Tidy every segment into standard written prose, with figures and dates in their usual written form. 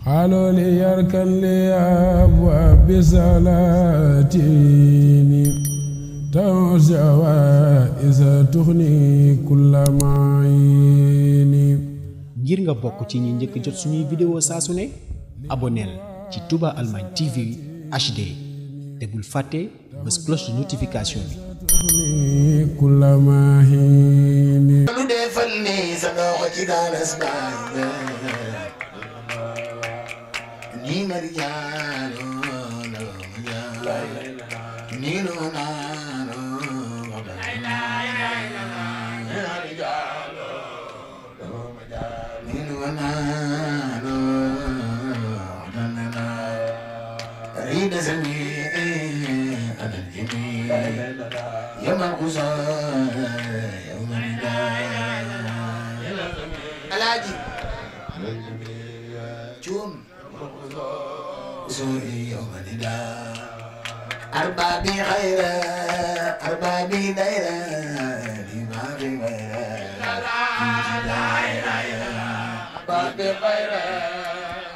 حالوا لي يركن لي أبواب بسلاتيني توسع إذا تغني كل معيني. ngir nga bokk ci ñi njëkk jot suñuy vidéo saa su ne abonneel ci Touba Allemagne TV HD te bul fàtte bës cloche de notification bi. كل معيني. lu defal ni sa dox ci galas baay ni mariano ni no na Alaji Jum Suri Yomanida Arbabi Khaira Arbabi Daira Dimabi Khaira Arbabi Khaira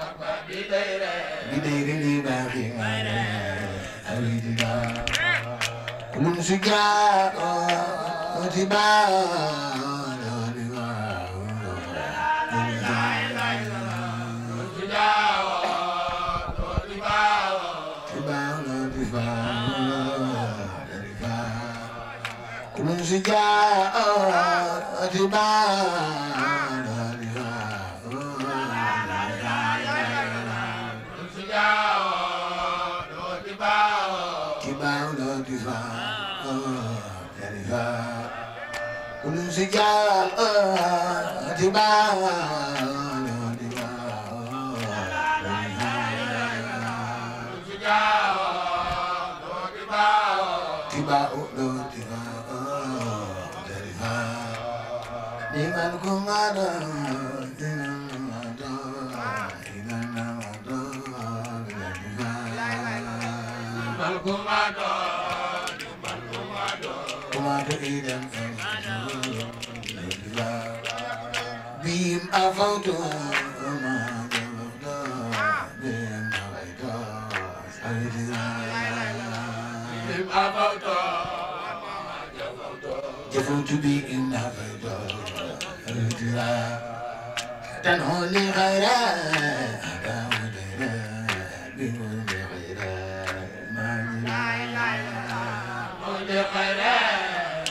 Arbabi Daira Didairi Dimabi Khaira Aridida Kulun Sujaa Otibaa Bim afoto to be in the dan holy khaira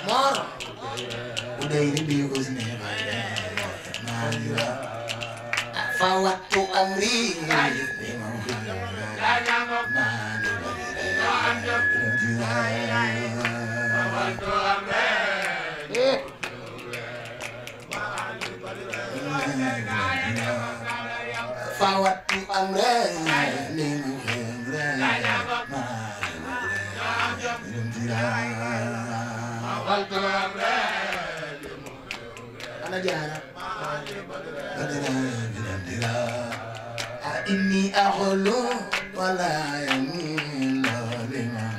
mor udah ini bius nih fawatu amri fawatu amri ana jara inni akhlu wala yamin liman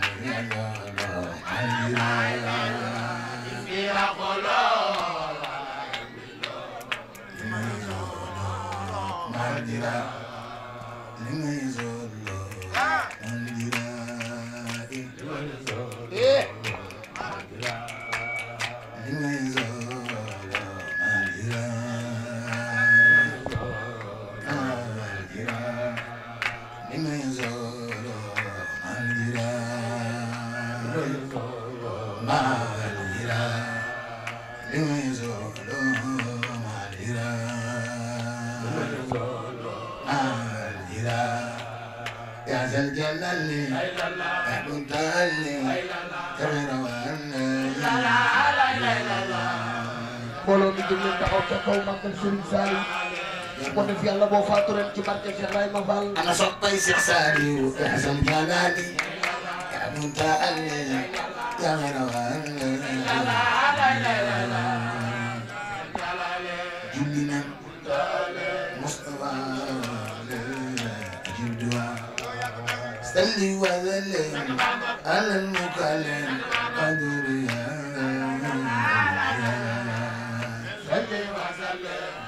mbooloo mi jóg leen taxaw ca kaw màggal Serigne Saliou ko def yàlla boo faatu ren ci barke Cheikh Ibrahima Fall ana soppay Cheikh Saliou Hasan Jalali ya muntaali ya rawan julina Mustafa jidwa salli wa sallim ala al-mukallim qadriya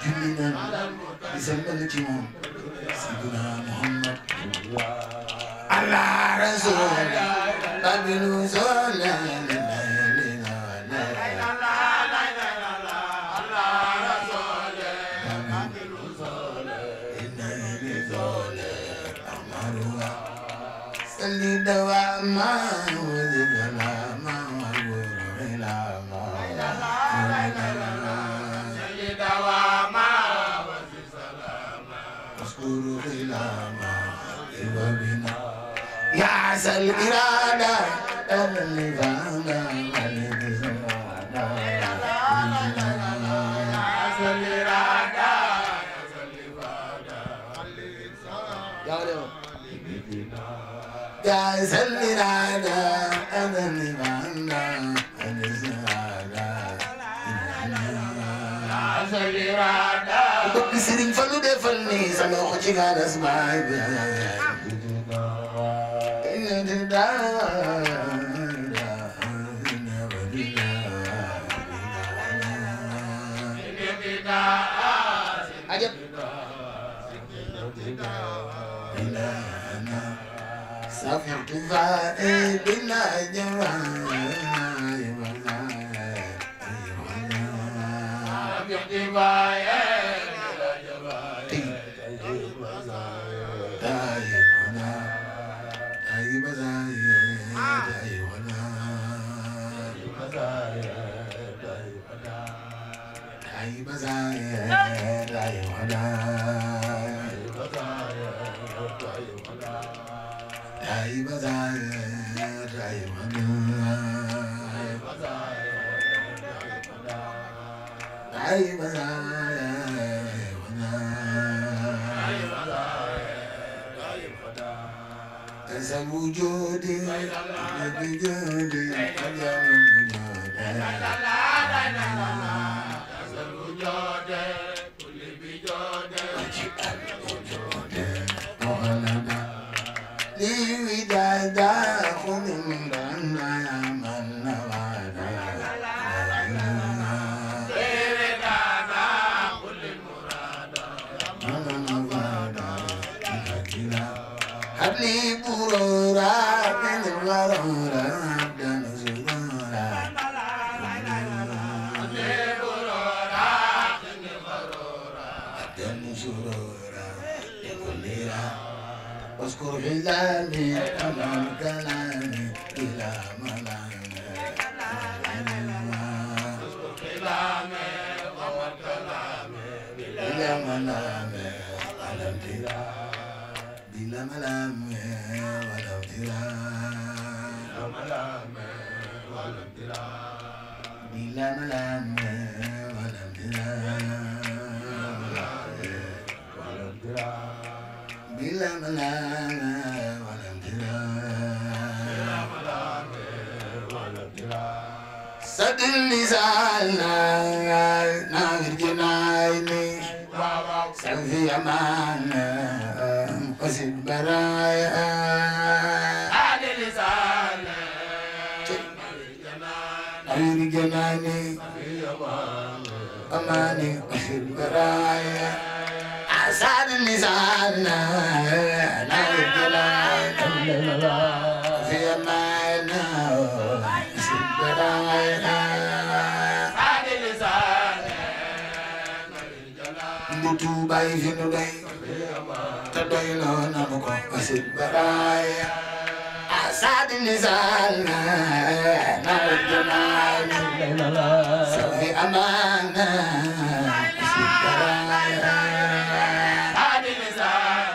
julina di sembal ci moom سيدنا محمد على رسول بابل زول سلي دواء ما وذبنا ما وغرنا ما سلي دواء ما وذبنا ما وغرنا يا سل إرادة اللي فانا اللي زمانا يا سل إرادة اللي فانا اللي زمانا يا سلنا أنا اللي معنا أنا زهانا يا سلنا بكسرين فلو دفلني سلو خشي قال اسمعي عجب سافرت فائي بلا جمال سافرت فائي بلا جمال دايما وجودي بجودي اذكر حلالي امام كلامي الى منامي اذكر حلالي امام كلامي الى منامي ولم ترى بلا ملامي ولم ترى ولم ترى بلا ملامي ولم ترى ولم ترى بلا ملامة ولم ترى سد اللسان ناغر جنايني سوفي أمانة قصد برايا سد اللسان ناغر جنايني أمانة قصد برايا أسعد اللسان ناغر جنايني في أمانة قصد برايا Tuubay fi nu doy te doy loo nanu ko basit baraay asadi lisaan na wajjanaay safi amaana basit baraay asadi lisaan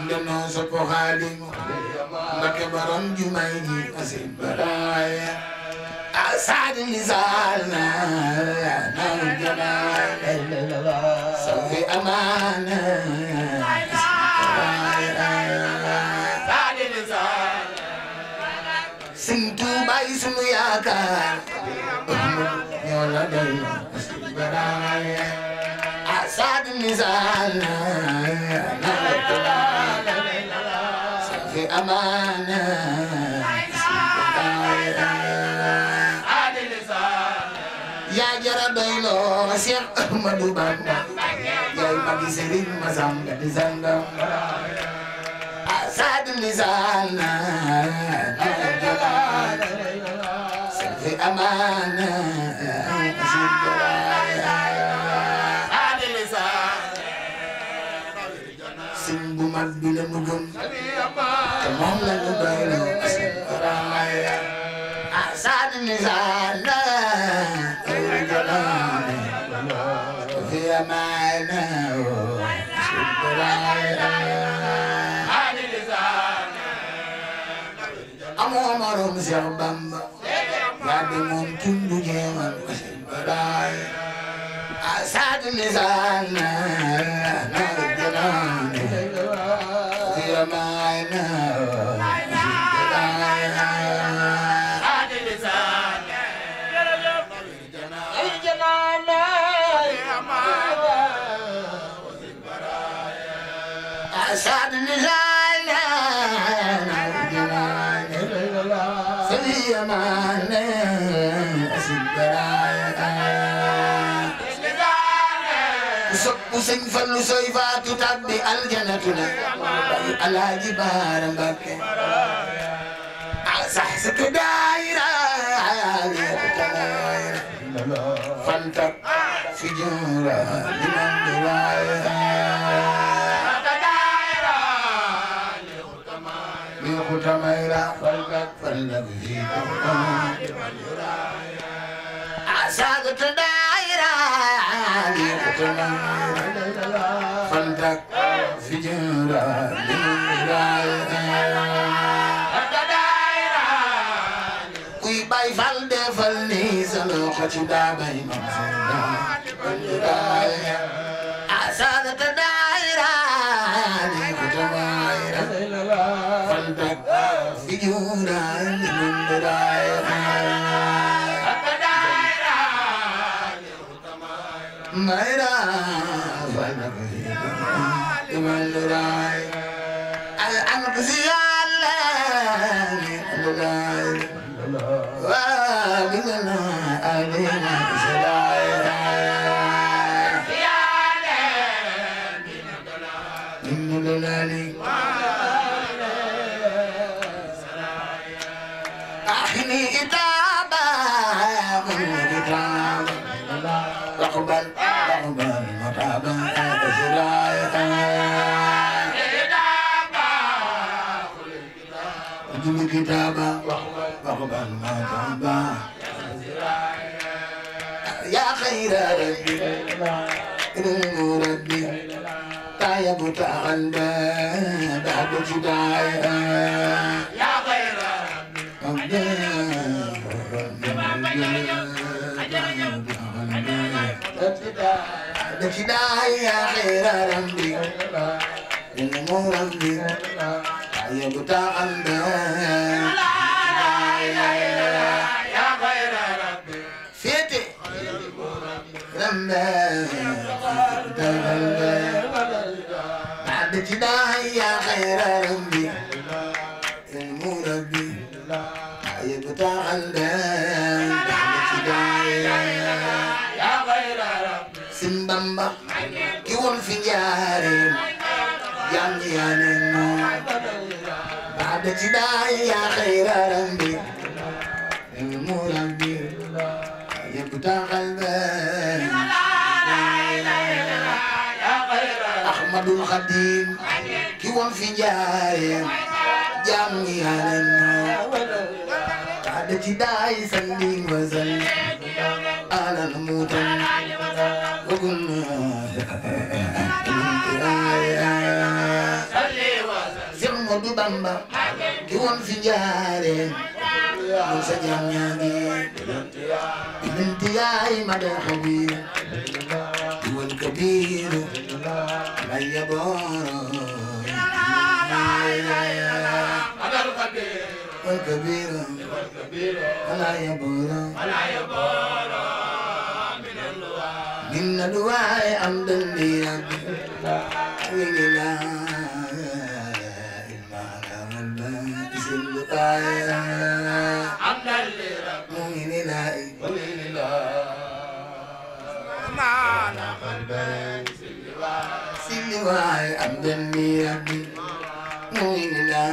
ndeno sopo xaadim mbake borom jumay ji basit baraay asadi lisaan na wajjanaay safi amaana Sëñ Tuubaa sunu yaakaar ñoo la doy baraay asadi lisaan na safi amaana yaa jara doy loo Seex Ahmadu Bamba yaay magi sëriñ Masamba di sangam asad lisana safi amana simbu mag bi la nu gëm te moom la nu doylu asad lisana safi amana amoo morom Seex Bamba yaa di moom tundu jeemal baraay asad lisana narjana fi amana asad lisana narjana asad lisana Sëñ Fallu soy faatu tabbi aljanatu na bayu Alaaji Baara Mbakke sax sa ko daayira fanta fi jura liman diwaaya li khutamayra falak falak fi asaga to daayira li khutamayra fantak fi jura liman diwaaya kuy bay fal defal ni sa loxo ci daa bay mam asaga to daayira li khutamayra fantak fi jura liman diwaaya Mayra vanaghi imalrai al-anqziyala imalrai wa bidana alima salai yale imalrai akhni itaba Lakban, lakban, mataba, azulaya. Juli kitaba, lakban, mataba. Ya khaira rabbi, ilmu rabbi, taya buta anda, ba'da judaya. Ya khaira rabbi, ya khaira rabbi ilmu rabbi ya buta anda ya khaira rabbi fiti lamba ya khaira rabbi ilmu rabbi ya buta anda Simbamba ki won fi njaareem jam yaane no baada ci daay ya khayra rabbi ilmu rabbi yabta qalbi Ahmadul Khadim ki won fi njaareem jam yaane no baada ci daay sandi wazal ala mutan Modou Bamba ki won fi njaareem mu sa jam ñaangi binti yaay mada khabir wal kabir la yaboro adal kabir wal kabir la yaboro min duwaay am dandi rabbi ولله waay am den ni rabbi muy ni la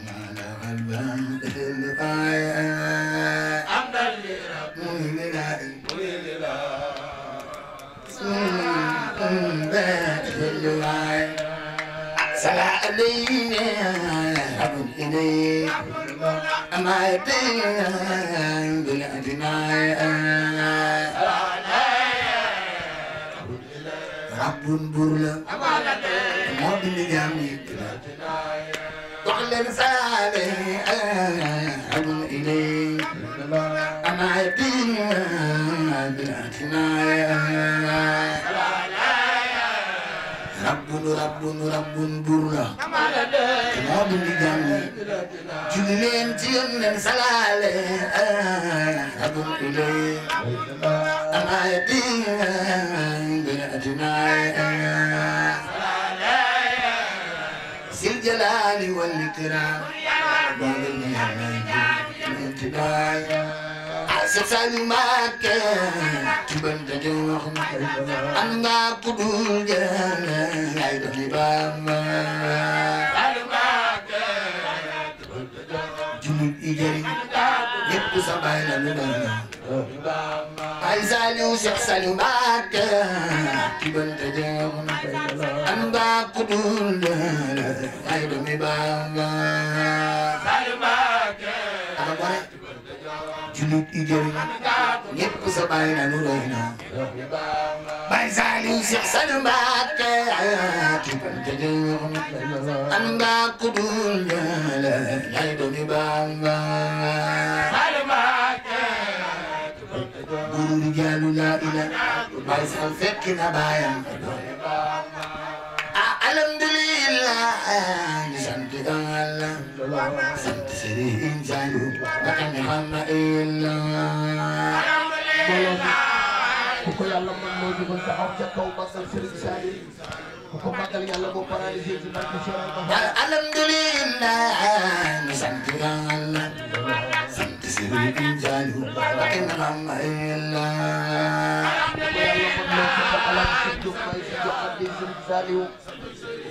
mana albam del waay am den ni rabbi muy ni la del waay sala alayna abun ilay amay tin bil adinay rabbun burla moo bind jaam yi wax leen saale abun ilay amay tin bil adinay rabbun burla moo bind jaam yi julli leen ci Yonent salaale abun ilay amay tin bil adinay sil jalali wal ikram bagal ni Seex Saaliw Mbàkke tuban da jox am nga ku dul jël ay dooni Bamba julit yi jëriñ ñépp sa baay la lu doon ay Saaliw Seex Saaliw Mbàkke tuban da jox am nga ku dul jël ay dooni Bamba julit yi jëriñ ñépp sa baay la lu doy na Baay Saaliw Seex Saaliw Mbàkke tuban da jox am nga ku dul jël ay dooni Bamba buur jaalu laa ilaaha Baay Saal fekk na baayam alhamdulillah ñu sant Yàlla sant Sëriñ Saaliw Mbàkke mi xam na ku ko Yàlla man moo jógoon taxaw ca kaw magal Sëriñ Saaliw ku ko magal Yàlla boo paralysé ci barke Cheikh alhamdulillah ñu sant Yàlla sant Sëriñ Saaliw Mbàkke mi xam na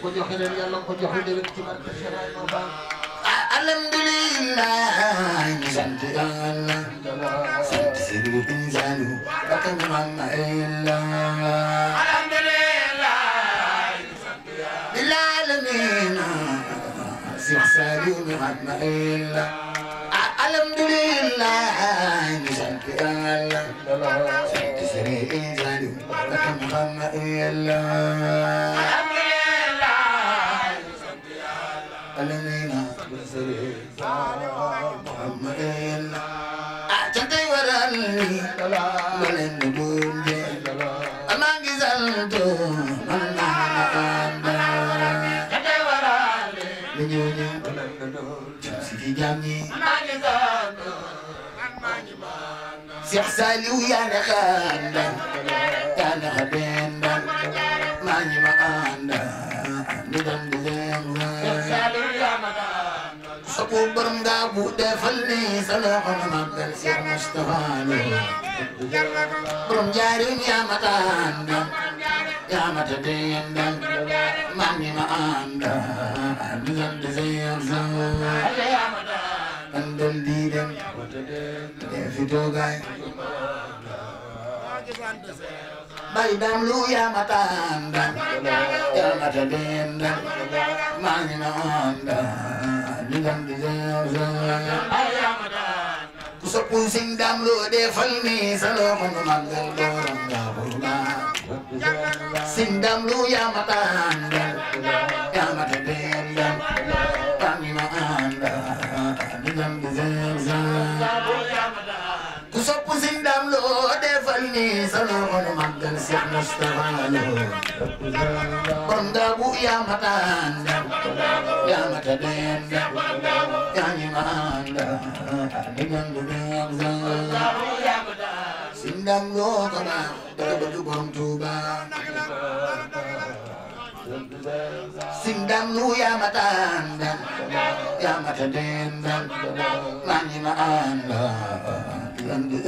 ko joxe leen Yàlla ko joxe leen ci barke Cheikh alhamdulillah ñu sant Yàlla sant Sëriñ Saaliw Mbàkke mi xam na alhamdulillah bil alamin Seex Saaliw mi xam na alhamdulillah ñu sant Yàlla sant Sëriñ Saaliw Mbàkke mi xam na cantay waral ni ma leen di bunde maa ngi sant man naa ànda cantay waral ni ñooñu si di jàmm ñi Seex Saaliw yaa ne xanda yaa ne xabenda maa ngi ma ànda ni dem di leen sabu borom nga bu defal ni sa loxo na màggal Seex Mustafa Lo borom njaarim yaa ma tànda yaa ma ta dendal maa ngi ma ànda di leen di Seex andal di dem fi toogaay Baay Daam Lu yaa ma tànda yaa ma ta dendal maa ngi ma ànda di leen di Seex ku soppu Sëñ Daam Lu defal ni sa loxo nu màggal borom nga burba Sëñ Daam Lu yaa ma tànda yaa ma ta dendal maa ngi ma ànda di leen di Seex ku soppu Sëñ Daam Lu defal ni sa loxo nu màggal Seex Mustafa Lo borom nga bu yaa ma tànda yaa ma ta dendal yaa ngi ma ànda di leen di Sëñ Daam Lu ko baax dafa bëgg borom Tuuba Sëñ Daam Lu yaa ma tànda yaa ma ta dendal maa ngi ma ànda di leen di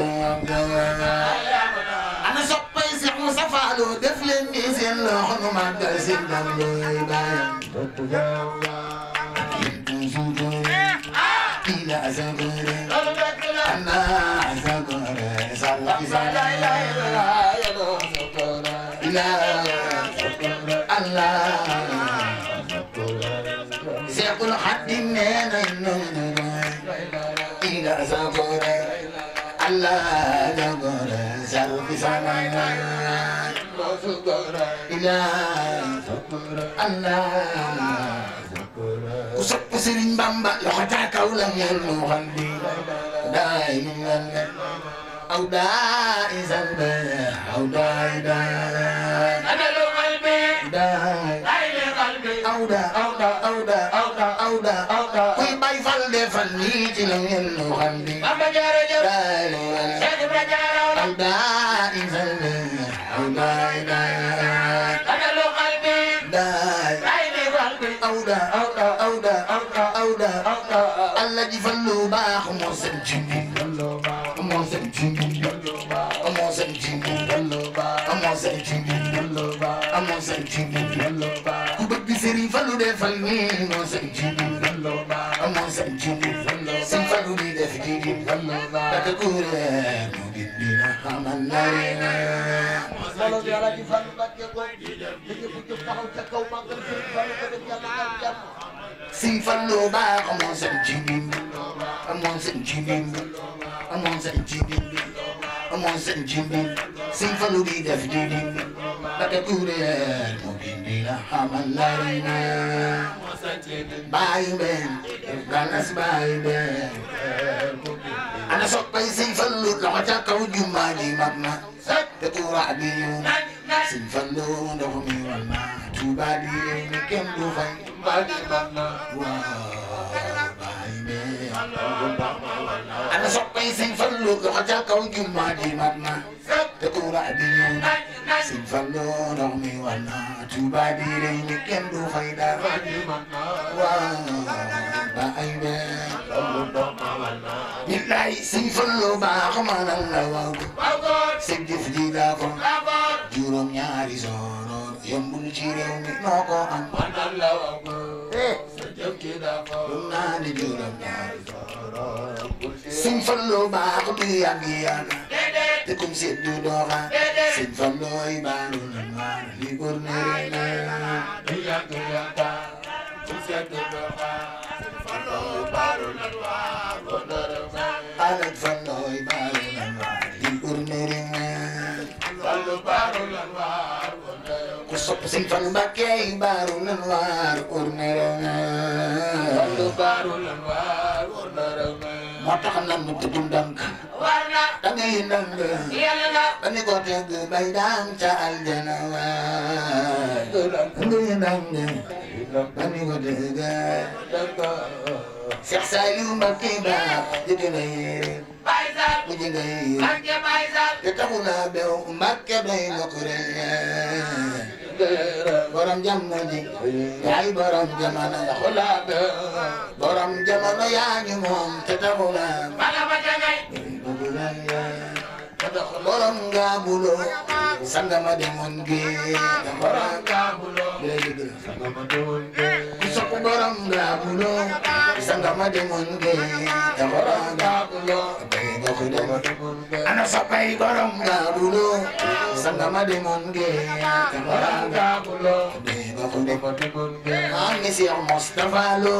ana soppay Seex Mustafa Lo def leen ni seen loxo nu màggal seen dam looy baayam ila azagore ana azagore sala ila Allah Seexul Xadiim nee na ila azagore Allah azagore sala ila Allah ku sopp Sëriñ Bamba loxo ca kaw la ngeen mu xam bi daay mi ngeen aw daay zambe aw daay daay adalu qalbi daay qalbi aw da kuy bay fal defal nii ci la ngeen mu xam bi Bamba jërëjëf daay aw daay zambe aw daay daay adalu qalbi daay awda Allah ji fallu baax moo seen ci moo seen ci moo seen ci moo seen ci moo seen ci ku bëgg Sëriñ Fallu defal ni moo seen ci moo seen ci Sëriñ Fallu di def ci daka kuure mu dina xamal narina Molo bi Alaaji Fallu Mbàkke ko liggéey bu jóg taxaw ca kaw màggal Sëriñ Fallu ko def yàlla ak jàmm Sëriñ Fallu baax moo seen ci moo seen ci moo seen ci moo seen ci Sëriñ Fallu di def di daka kuure mu dina xamal narina bàyyi mbeen ganas bàyyi mbeen ana soppay Sëriñ Fallu loxo ca kaw jumaa ji mag na te tuura bi ñëw Sëriñ Fallu ndox mi wal na Tuuba di réew mi kenn du fay waaw bàyyi mbeen ana soppay Sëriñ Fallu loxo ca kaw jumaa ji mag na te tuura bi ñëw Sëriñ Fallu ndox mi wal na Tuuba di réew mi kenn du fay dara waaw bàyyi mbeen billaay Sëriñ Fallu baax manal la waaw sëg jëf ji daa ko juróom ñaari sooroor yombul ci réew mi noo ko am manal la waaw sëg jëf ji daa ko naa di juróom ñaari sooroor Sëriñ Fallu baax du yàgg yàgg te kum seet du doxa Sëriñ Fallu yi baalu nan waar li góor ne reena du yàgg yàgg kum seet du doxa Alaaji Fallu yi baalu nan waar li góor ne reena ku sopp Sëriñ Fallu Mbàkke yi baalu nan waar góor ne reena moo tax nan mu tudd ndànk da ngay ndànk ba ni ko teg bay daam ca aljana waay ngay ndànk ba ni ko teg Seex Saaliw Mbàkke baax jëkk na yéere mu jënga yéere te taxu naa bew Mbàkke bay nga ko borom jamono ji yaay borom jamono xulaa be borom jamono yaa ngi moom te taxu naa borom ngaabulo sangama demoon géej borom ngaabulo sangama demoon géej ku sopp borom ngaabulo sangama demoon géej borom ngaabulo ana soppay borom ngaabulo sangama demoon géej borom ngaabulo maa ngi Seex Mustafa Lo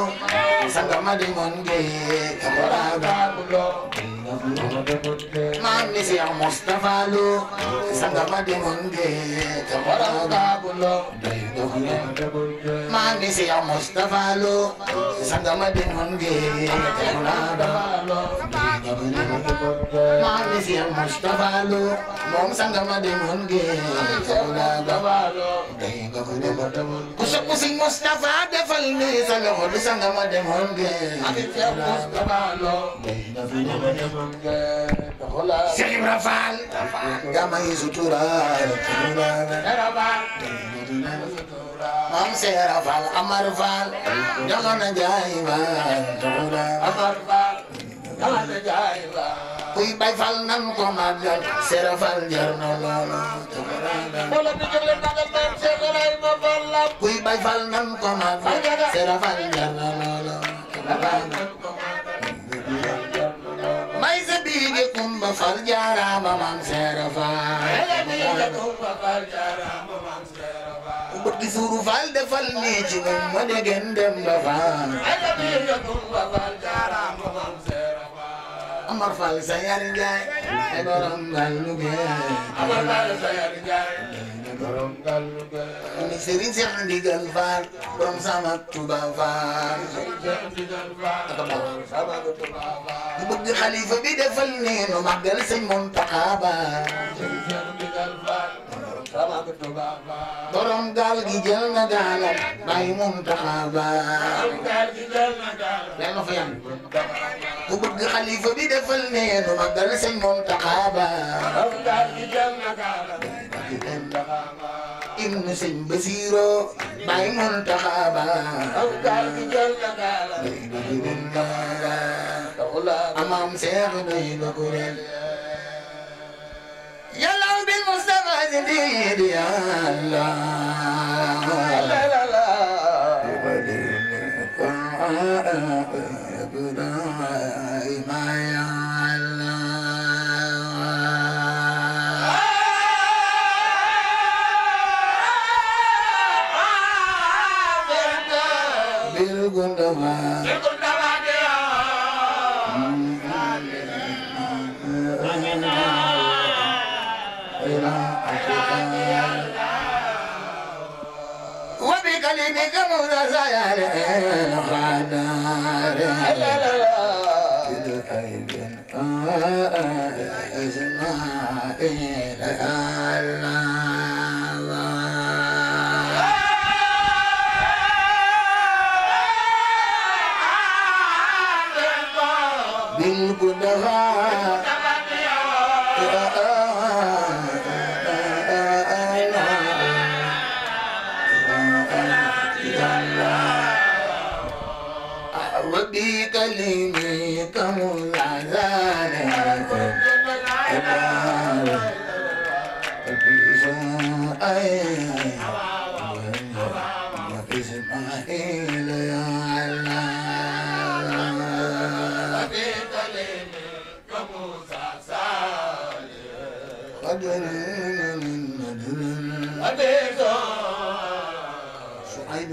sangama demoon géej borom ngaabulo maa ngi Seex Mustafa Lo sangama demoon géej borom ngaabulo maa ngi Seex Mustafa Lo sangama demoon géej borom maa ngi Seex Mustafa Lo moom sangama demoon géej ku sopp Sëriñ Mustafa defal ni sa loxo du sangama demoon géej Seex Ibra Faal damay suturaal Maam Seera Faal Amar Faal Jangana Jaay Faal Amar Faal Jangana Jaay Faal kuy bay fal nan ko màggal Sera Fall jar na loolu wala di jóg leen magal maam Cheikh Ibrahima Fall Lamp kuy bay fal nan ko màggal Sera Fall jar na loolu may sa biige Kumba Fall jaaraama maam Sera Fall ku bëgg suuru Fall defal nii ci ñun ma degen dem ba Fall Amar Fall sa yari njaay ay borom Gallu Gee Amar Fall sa yari njaay borom Gallu Gee ni Serigne Cheikh Ndigal Fall borom sama Touba Fall ku bëgg xalifa bi defal nii nu màggal Sëñ Muntaxa Ba borom gaal gi jël na gaalam Baay Muntaxa Ba leen fa yan ku bëgg xalifa bi defal nii nu màggal Sëñ Muntaxa Ba ibnu Sëñ Basiiro Baay Muntaxa Ba amam Seex doy na ko ren yàlla bil Mustafa Sidid yàlla وبكلمك متسير الخدار إسماعيل بالقدفاء وبكلمك متسير إسماعيل يا شعيب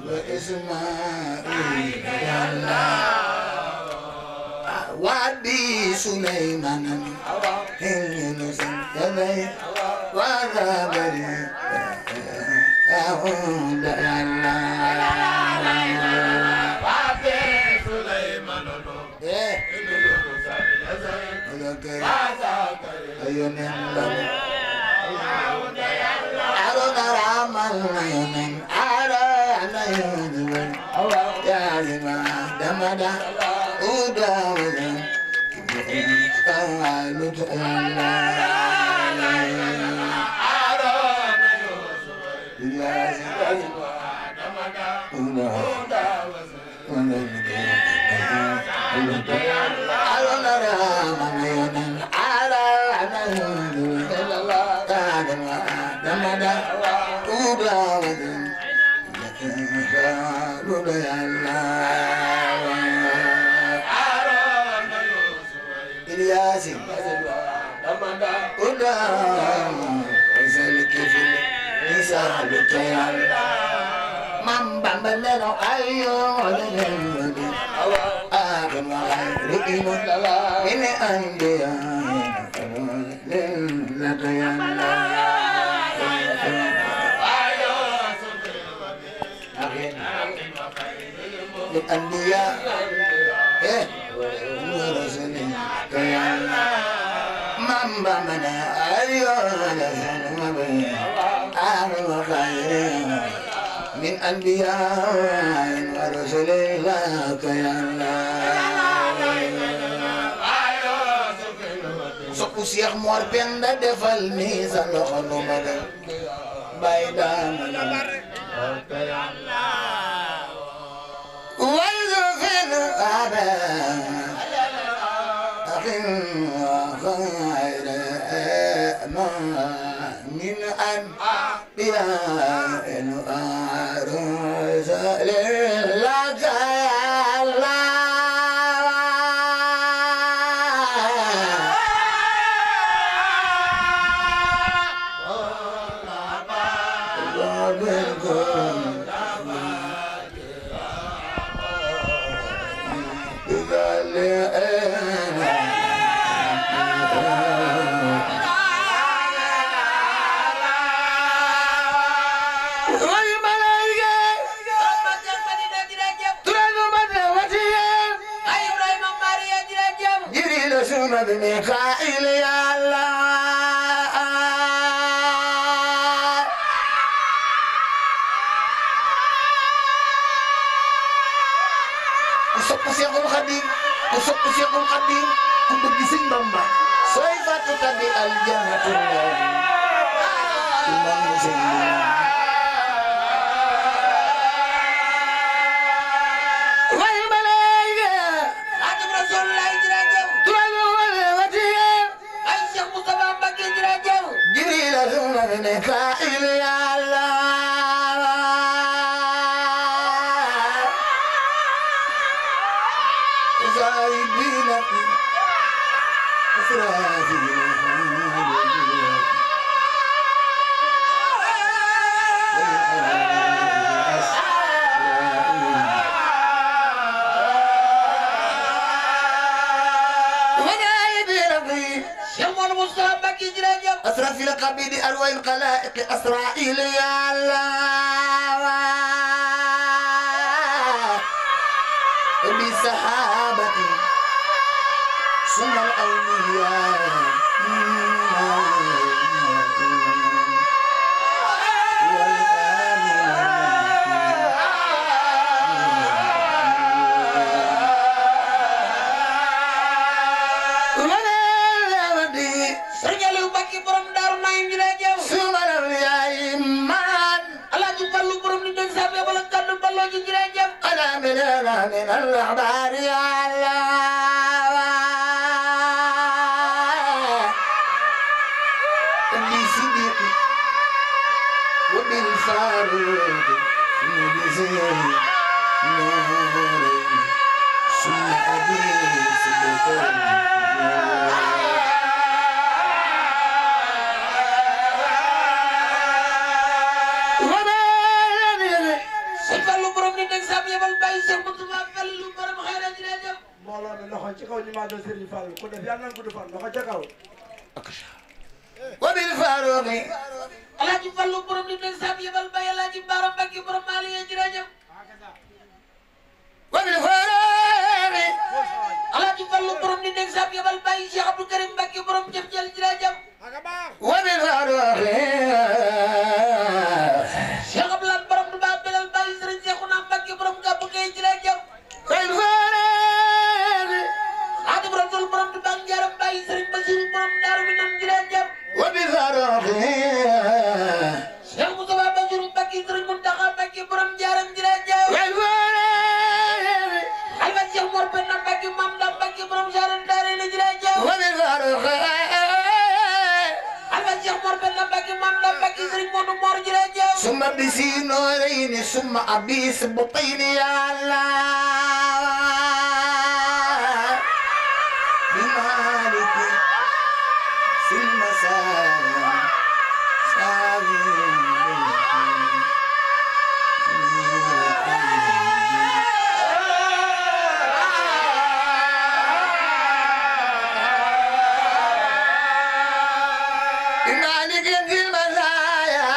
وإسماعيل يا وعدي سليمان يونس يدي وذابري أعود يا وعدي سليمان أرنا رامل يمن أرنا يمن يا زمان دمدا وداودا قالوا تعالى أرنا يا زمان دمدا أرنا رامل يمن أرنا يمن دمدا وداودا إلياسي قدا وزلك في النساء بكيان من بمبنو أيوه آخر وغير إيمان من أنبياء للذكيان الأنبياء ورسله كيانا من بمنا أيوة أهل خير من أنبياء ورسله كيانا سوكو Cheikh Mor Penda defal ni sa loxo nu magal bay daan ويزفن أبا أخي يا نوار لك يا الله بميكائيل يا الله وصف شيخ الخديم وصف شيخ الخديم كنت بسين بامبا سوف تتبع الجنة إمام سيدنا ميكائيل يا الله زايدين إسرافيل أسرافيل قبيل أرواح الخلائق أسرائيل يا الله بسحابة ثم الأولياء من الأخبار يا الله بصدق وبالفاروق بزين نورين ثم أبي صدقين وبالفاروق Alaaji Fallu borom di den sab yebal bay Alaaji Baara Mbacke borom Mali ye jërëjëf وبالفاروق Alaaji Fallu borom di den sab yebal bay Cheikh Abdou Karim Mbacke borom jëf jël jërëjëf وبالفاروق Cheikh Abdoulaye borom du ba belal bay Serigne Cheikhouna Mbacke borom Gabou Gueye jërëjëf Xaadim Rasul borom du ba Njaram bay Serigne Bassirou borom Daaru Minam jërëjëf وبالفاروق Cheikh Moussa Bassirou Mbacke Serigne Mountakha Mbacke borom Njaram jërëjëf Alba Cheikh Mor Penda Mbacke Mam Dam Mbacke borom Jaran Daare ne jërëjëf وبالفاروق Alba Cheikh Mor Penda Mbacke Mam Dam Mbacke Serigne Modou Mor jërëjëf ثم بسي نورين ثم أبيس بطين يا الله بمالك في المساء بمالك في المسايا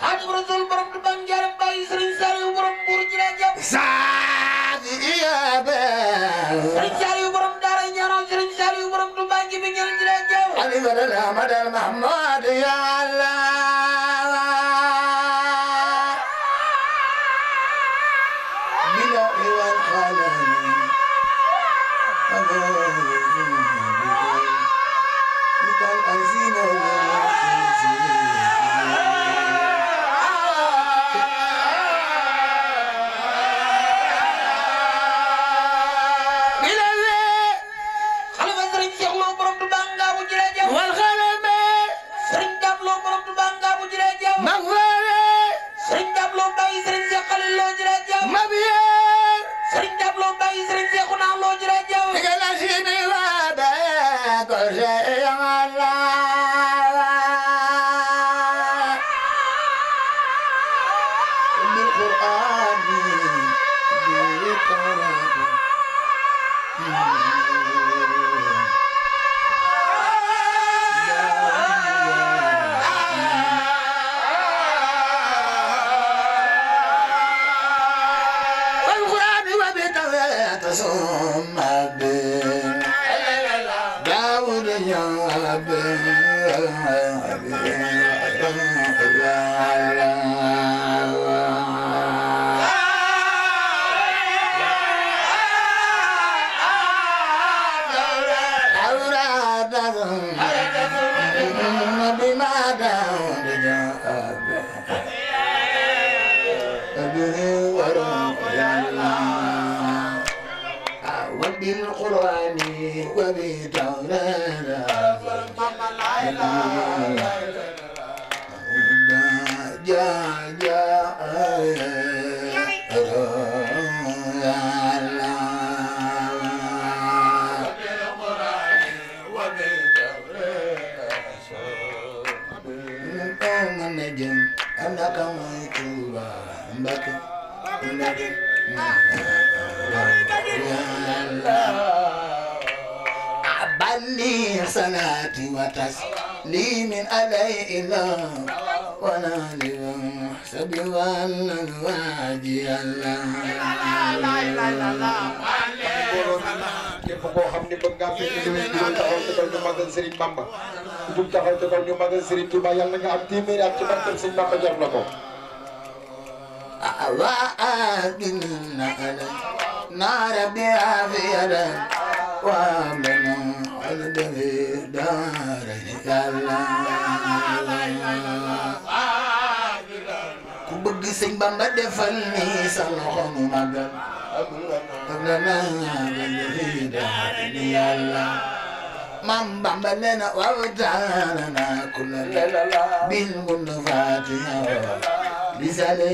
Xaadim Rasul borom du ba Njaram bay Serigne Saliou borom Mbour jërëjëf سعدي يا بال Serigne Saliou borom Daara Ñaanoo Serigne Saliou borom du ba ngi bi ngeen jërëjëf حبيب الأحمد المحمود يا الله بلا والخلل مثل الأزين Xalifa Serigne Cheikh Lo borom du ba Ngaabu jërëjëf والخلل Serigne Dame Lo بالقرآن وبالتوراة بلي صلاتي وتسليم علينا ولا لمحسب والواجي الله képp koo xam ne bëgg ngaa fekk lu taxaw te ñu magal Serigne Bamba du taxaw te ñu magal Serigne Touba yàlla nga am téeméeri at ci barke Serigne Bamba jar na ko wa adinna ala nar bi afiyada wa amna ala dawi dar yàlla ku bëgg Serigne Bamba defal ni sa loxo mu magal Mam Bamba lena wawtana kula bil munfatiha bisale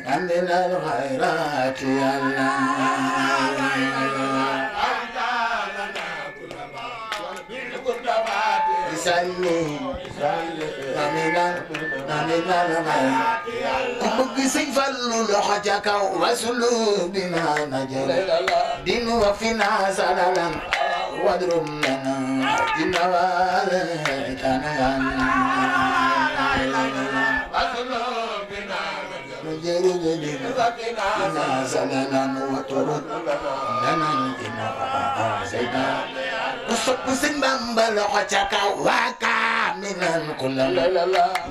andina alkhairat ya Allah Sëñ Fallu loxo ca kaw wasulu bina najal din wa fina salalan wadrum lana dinawal tanayan wasulu bina najal din wa fina salalan wadrum lana dinawal sayyidan usuk Sëñ Bamba loxo ca kaw waka minan kullal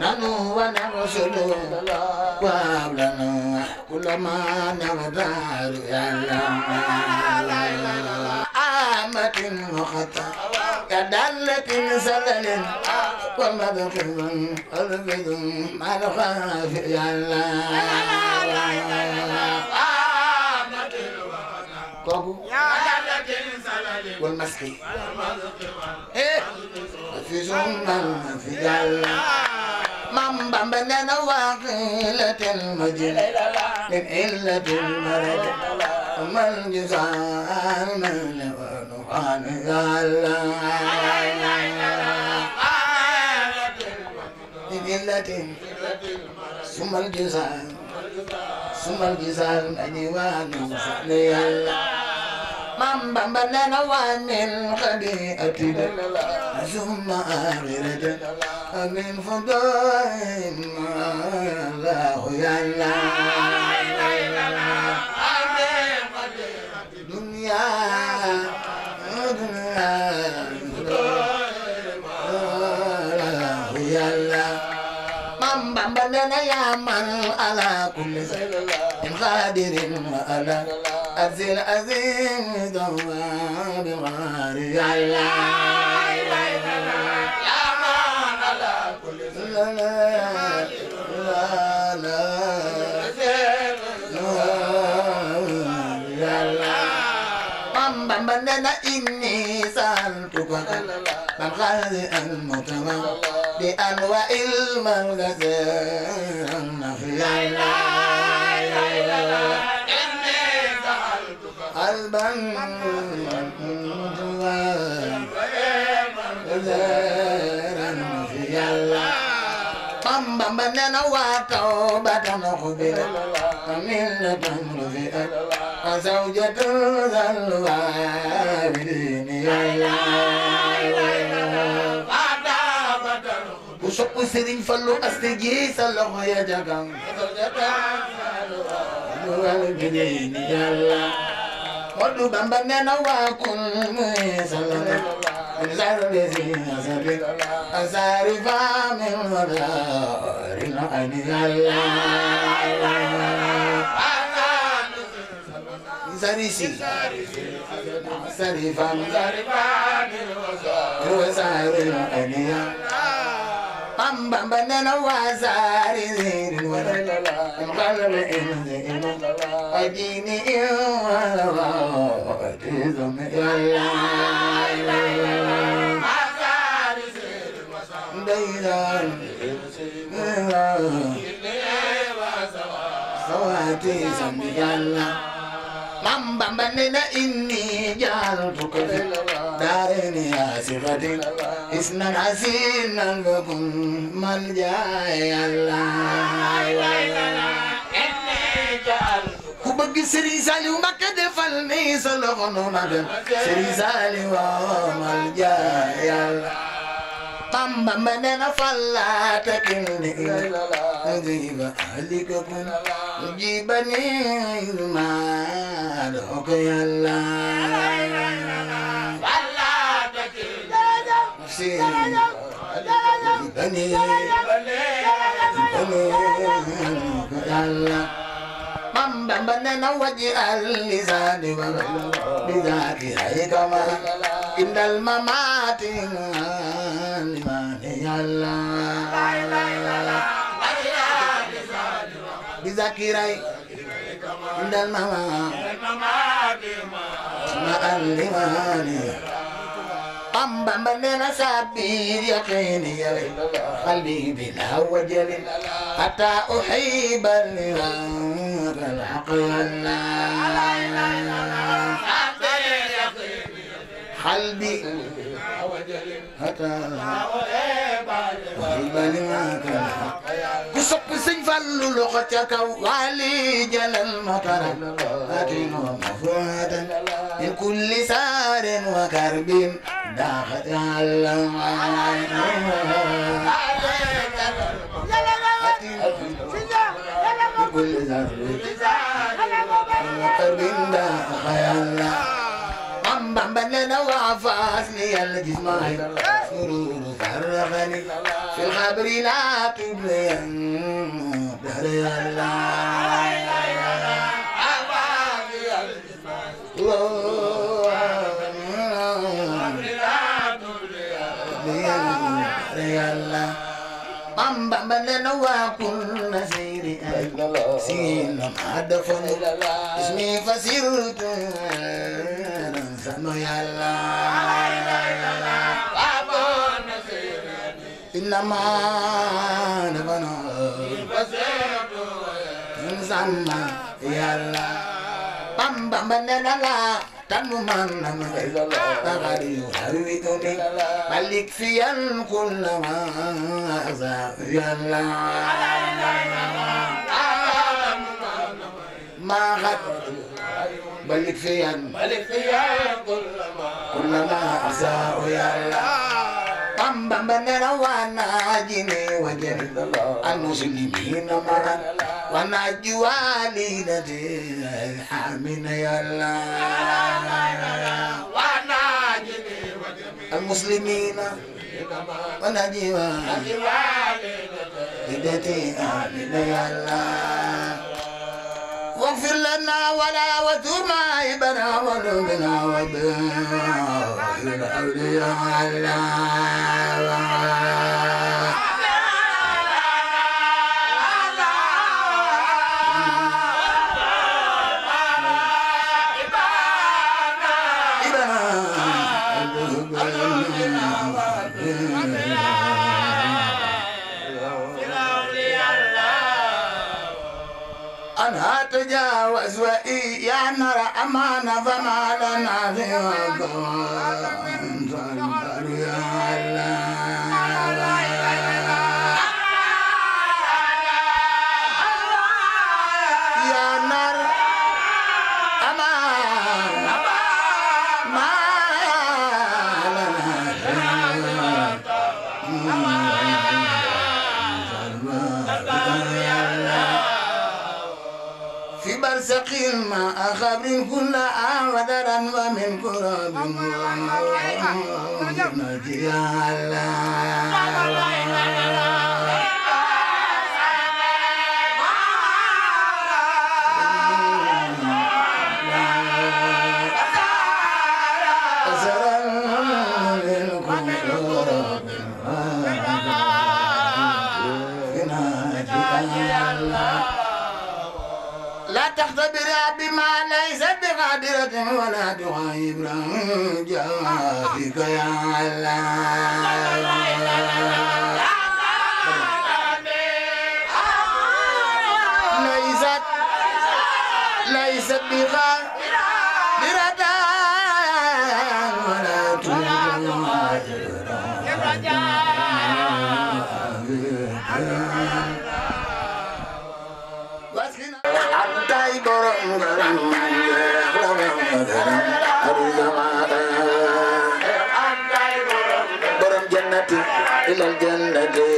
nanu wa nasulu wa lana kullama nabdar ya Allah amatin khata kadalatin salalin wa madkhilun albidun mal khaf ya Allah amatin koku والمسخ في زمان في جل من بمبنا واقلة المجل من إلة المرد وما الجزاء من ونقان من إلة ثم الجزاء من يوان من بمبنا ومن خبيئة ثم آخرة من فضائل الله يا الله دنيا يا الله من بمبنا يا من على كل شيء قادر وعلى أزل أزيم دوام الغار يا الله يا من على كل شيء يا الله بمبنا إني سألتك من خالق المتمم بأنواع المغزى في الله قلبا زارا في الله Bamba nena wataw batana khubira amilatan rufi'a azawjatul zalwabidin ya Usop Serigne Fallou astigi sa loxo ya jagam zalwabidin ya Modou Bamba nena wa kun sallallahu Azari famil wala rina ani Zari si Zari famil Zari ani Bamba nena wazari zirin wala qalbi inzi ajini wala tizam ya Sawati samiyalla Bamba nena inni jaltuka darini asifati isnan hasinan wakum maljaya ku bëgg Serigne Saliou Mbacké defal ni sa loxo nu magal Serigne Saliou maljaya Bamba nena falla takilni jiba alikakum jibani ma doka yalla falla takilni jibani yalla Bamba nena waji al-lisani wa bidaki haykama indal mamati Bizakirai indal mama ma'allimani Bamba nena sabir yaqini ya qalbi bila wajal hatta uhibba liman al-aqla qalbi hatta ku sopp Sëñ Fallu loxo ca kaw wali jalal matara atino mafuatan min kulli sarin wa karbin daxat Allah kulli sarin wa karbin daxat Allah Bamba nena wafas li al-jismai surur farghani fil khabri la tubliyan dari Allah Bamba nena wa kun nasiri sin hadafun ismi fasirtu sama ya Allah abon inama nabana fasirtu sama ya Allah Bamba nena la tanu manam tagari harwituni malik fiyan kullama za ya Allah ma ghat malik fiyan kullama za ya Allah Bamba nena wana jini wajah al-muslimina maran wana juali dati amina ya Allah wana jini wajah al-muslimina wana juali dati amina ya Allah واغفر لنا ولا وتوما ابنا ولبنا وبنا الأولياء الله أنا أتجاوز وإي يا نرى أمانة فما لنا في وقوان يا الله سقي الماء خبر كل ودرا ومن كراب نجي لا تختبر بما ليس بقادرة ولا تعيب رجائك يا الله ليست بقادرة ولا تعيب Antai borong borong borong jannati ilal jannati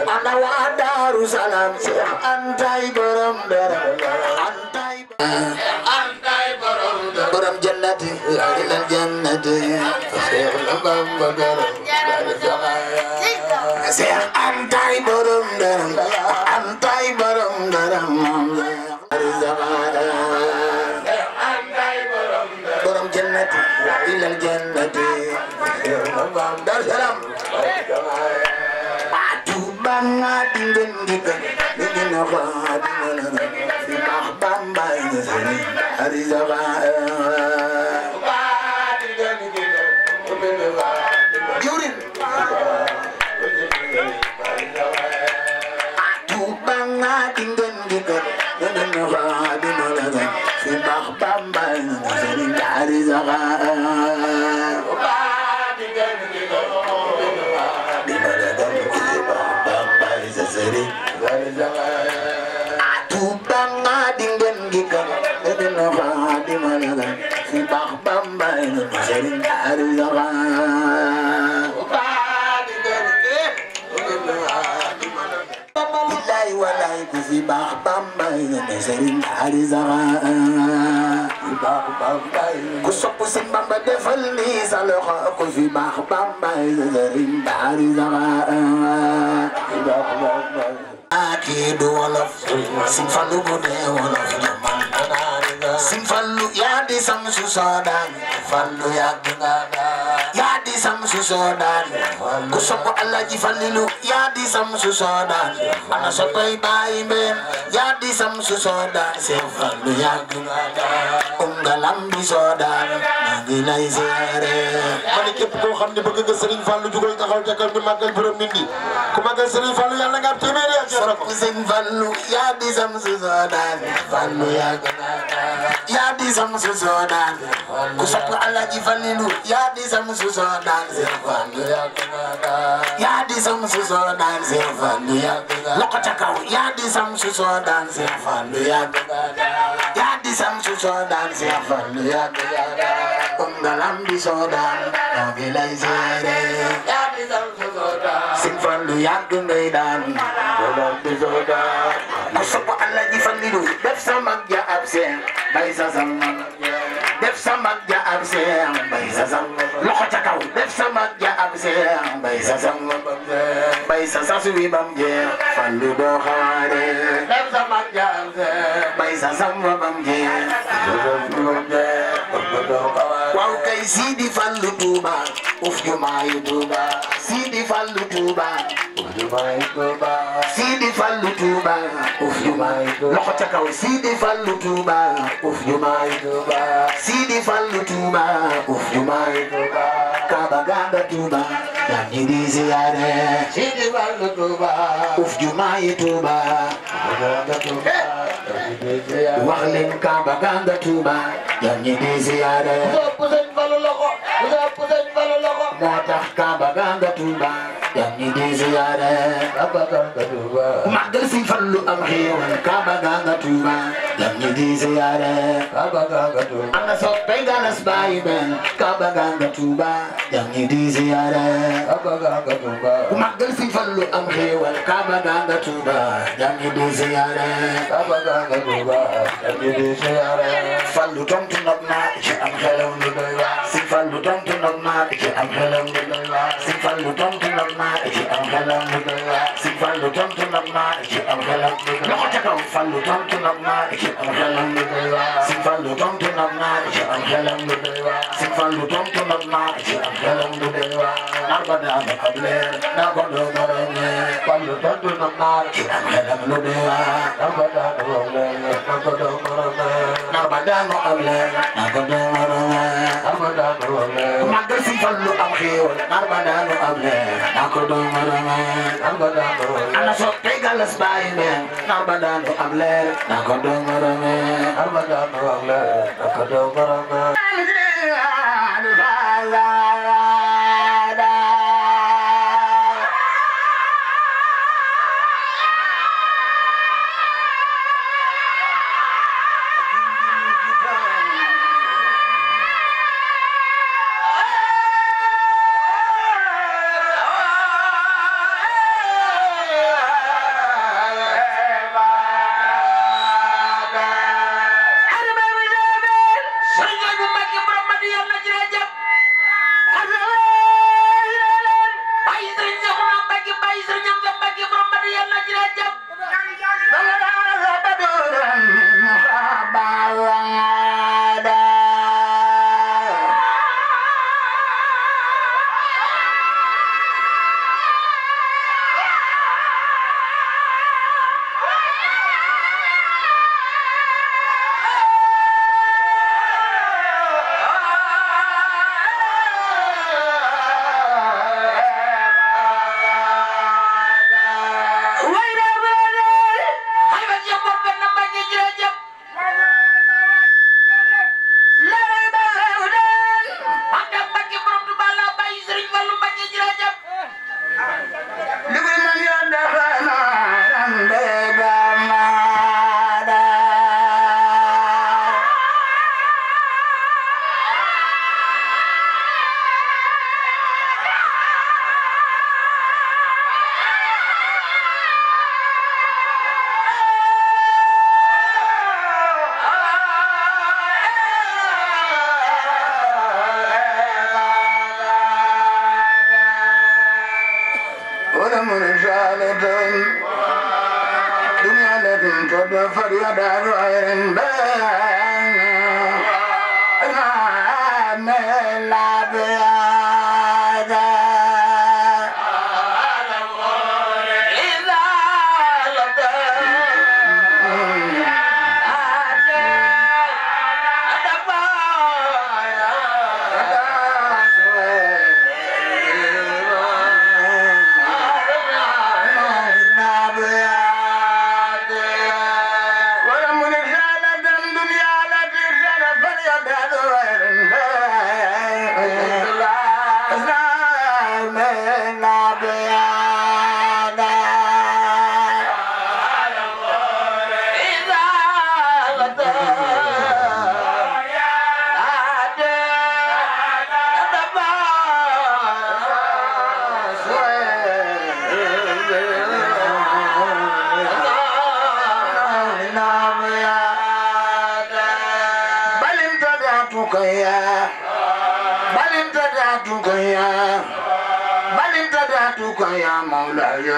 ana wa Darussalam antai borong borong jannati ilal jannati antai borong antai borong borong jannati ilal jannati Darussalam atu banget dingin dingin dingin apa di Bamba ini hari zaman jurin atu banget dingin dingin dingin apa di Bamba ini hari zaman atu banga dingen gikan den di mana si Bamba ini sering hari zaman billahi wallahi si Bamba ini sering hari zaman ku sopp si Bamba defal ni sa loxo ku fi Bamba ini sering hari zaman Akidu wolof Sëñ Fallu bu dee wolof Sëñ Fallu yaa di Samsu Soodaan Fallu yàgg nga yaa di Samsu Soodaan ku sopp Alaaji Fallilu yaa di Samsu Soodaan ana soppay Baay Mbeen yaa di Samsu Soodaan Sëñ Fallu yàgg nga lambi Soodaan maa ngi lay seere ma ne képp koo xam ne bëgg nga Sëriñ Fallu jugal taxaw ca kër gi màggal borom nit ñi ku màggal Sëriñ Fallu yàlla nga am téeméeri ak sopp Sëñ Fallu yaa di Samsu Soodaan Fallu yàgg yaa di Samsu Soodaan ku sopp Alaaji Fallilu yaa di Samsu Soodaan Sëñ Fallu yàgg yaa di Samsu Soodaan Sëñ Fallu yàgg loxo ca kaw yaa di Samsu Soodaan Sëñ Fallu yàgg yaa di Samsu Soodaan Sëñ Fallu yàgg nga lambi Soodaan maa ngi lay seere yaa di Samsu Soodaan Sëñ Fallu yàgg ngay daan lambi Soodaan ku sopp Alaaji Fallilu def sa mag ja ab seen bay sa sam def sa mag ja ab seen bay sa sam loxo ca kaw def sa mag ja ab seen bay sa sam bay sa sasu wi bam jeex Fallu doo xaare def sa mag ja ab seen bay sa sam bam jeex waaw kay Sidi Fallu Tuuba uf jumaayu Tuuba Sidi Fallu Tuuba uf jumaayu Tuuba Sidi Fallu Tuuba uf jumaayu Tuuba loxo ca kaw Sidi Fallu Tuuba uf jumaayu Tuuba Sidi Fallu Tuuba uf jumaayu Tuuba Kaaba ganga Tuuba yaa ngi di ziyaare Sidi Fallu Tuuba uf jumaayu Tuuba wax leen Kaaba ganga Tuuba yaa ngi di ziyaare moo tax Kaaba ganga Tuuba jam ñi di ziyaare Kaaba ganga Tuuba màggal si Fallu am xéewal Kaaba ganga Tuuba jam ñi di ziyaare Kaaba ganga Tuuba ana soppe galas bayi ben Kaaba ganga Tuuba jam ñi di ziyaare Kaaba ganga Tuuba màggal si Fallu am xéewal Kaaba ganga Tuuba jam ñi di ziyaare Kaaba ganga Tuuba jam ñi di ziyaare Fallu tontu nag naa ci am xelam lu doy waar si Fallu tontu nag naa ci am xelam lu doy waar si Fallu tontu nag naa ci am xelam lu doy waar si Fallu tontu nag naa ci am xelam lu doy waar loxo ca kaw Fallu tontu nag naa ci am xelam lu doy waar si Fallu tontu nag naa ci am xelam lu doy waar si Fallu tontu nag naa ci am xelam lu doy waar nar ba daanu ab leer naa ko doo borom ñee Fallu tontu nag naa ci am xelam lu doy waar nar ba daanu ab leer naa ko doo borom nar ba daanu ab leer naa ko doo borom nar ba daanu ab leer màggal si Fallu am xéewal nar ba daanu ab leer naa ko doo borom nar ba daanu ab leer ana soppe galas bayi men nar ba daanu ab leer naa ko doo borom nar ba daanu ab leer naa ko doo borom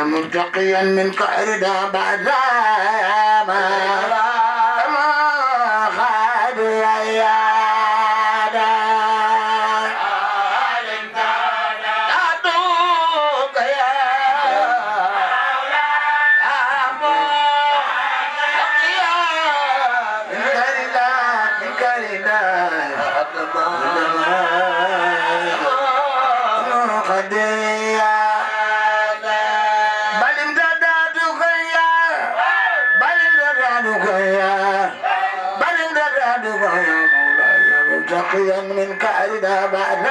مرتقيا من قعرنا بعد ما خاد عيانا أدوك يا من كعرنا بعد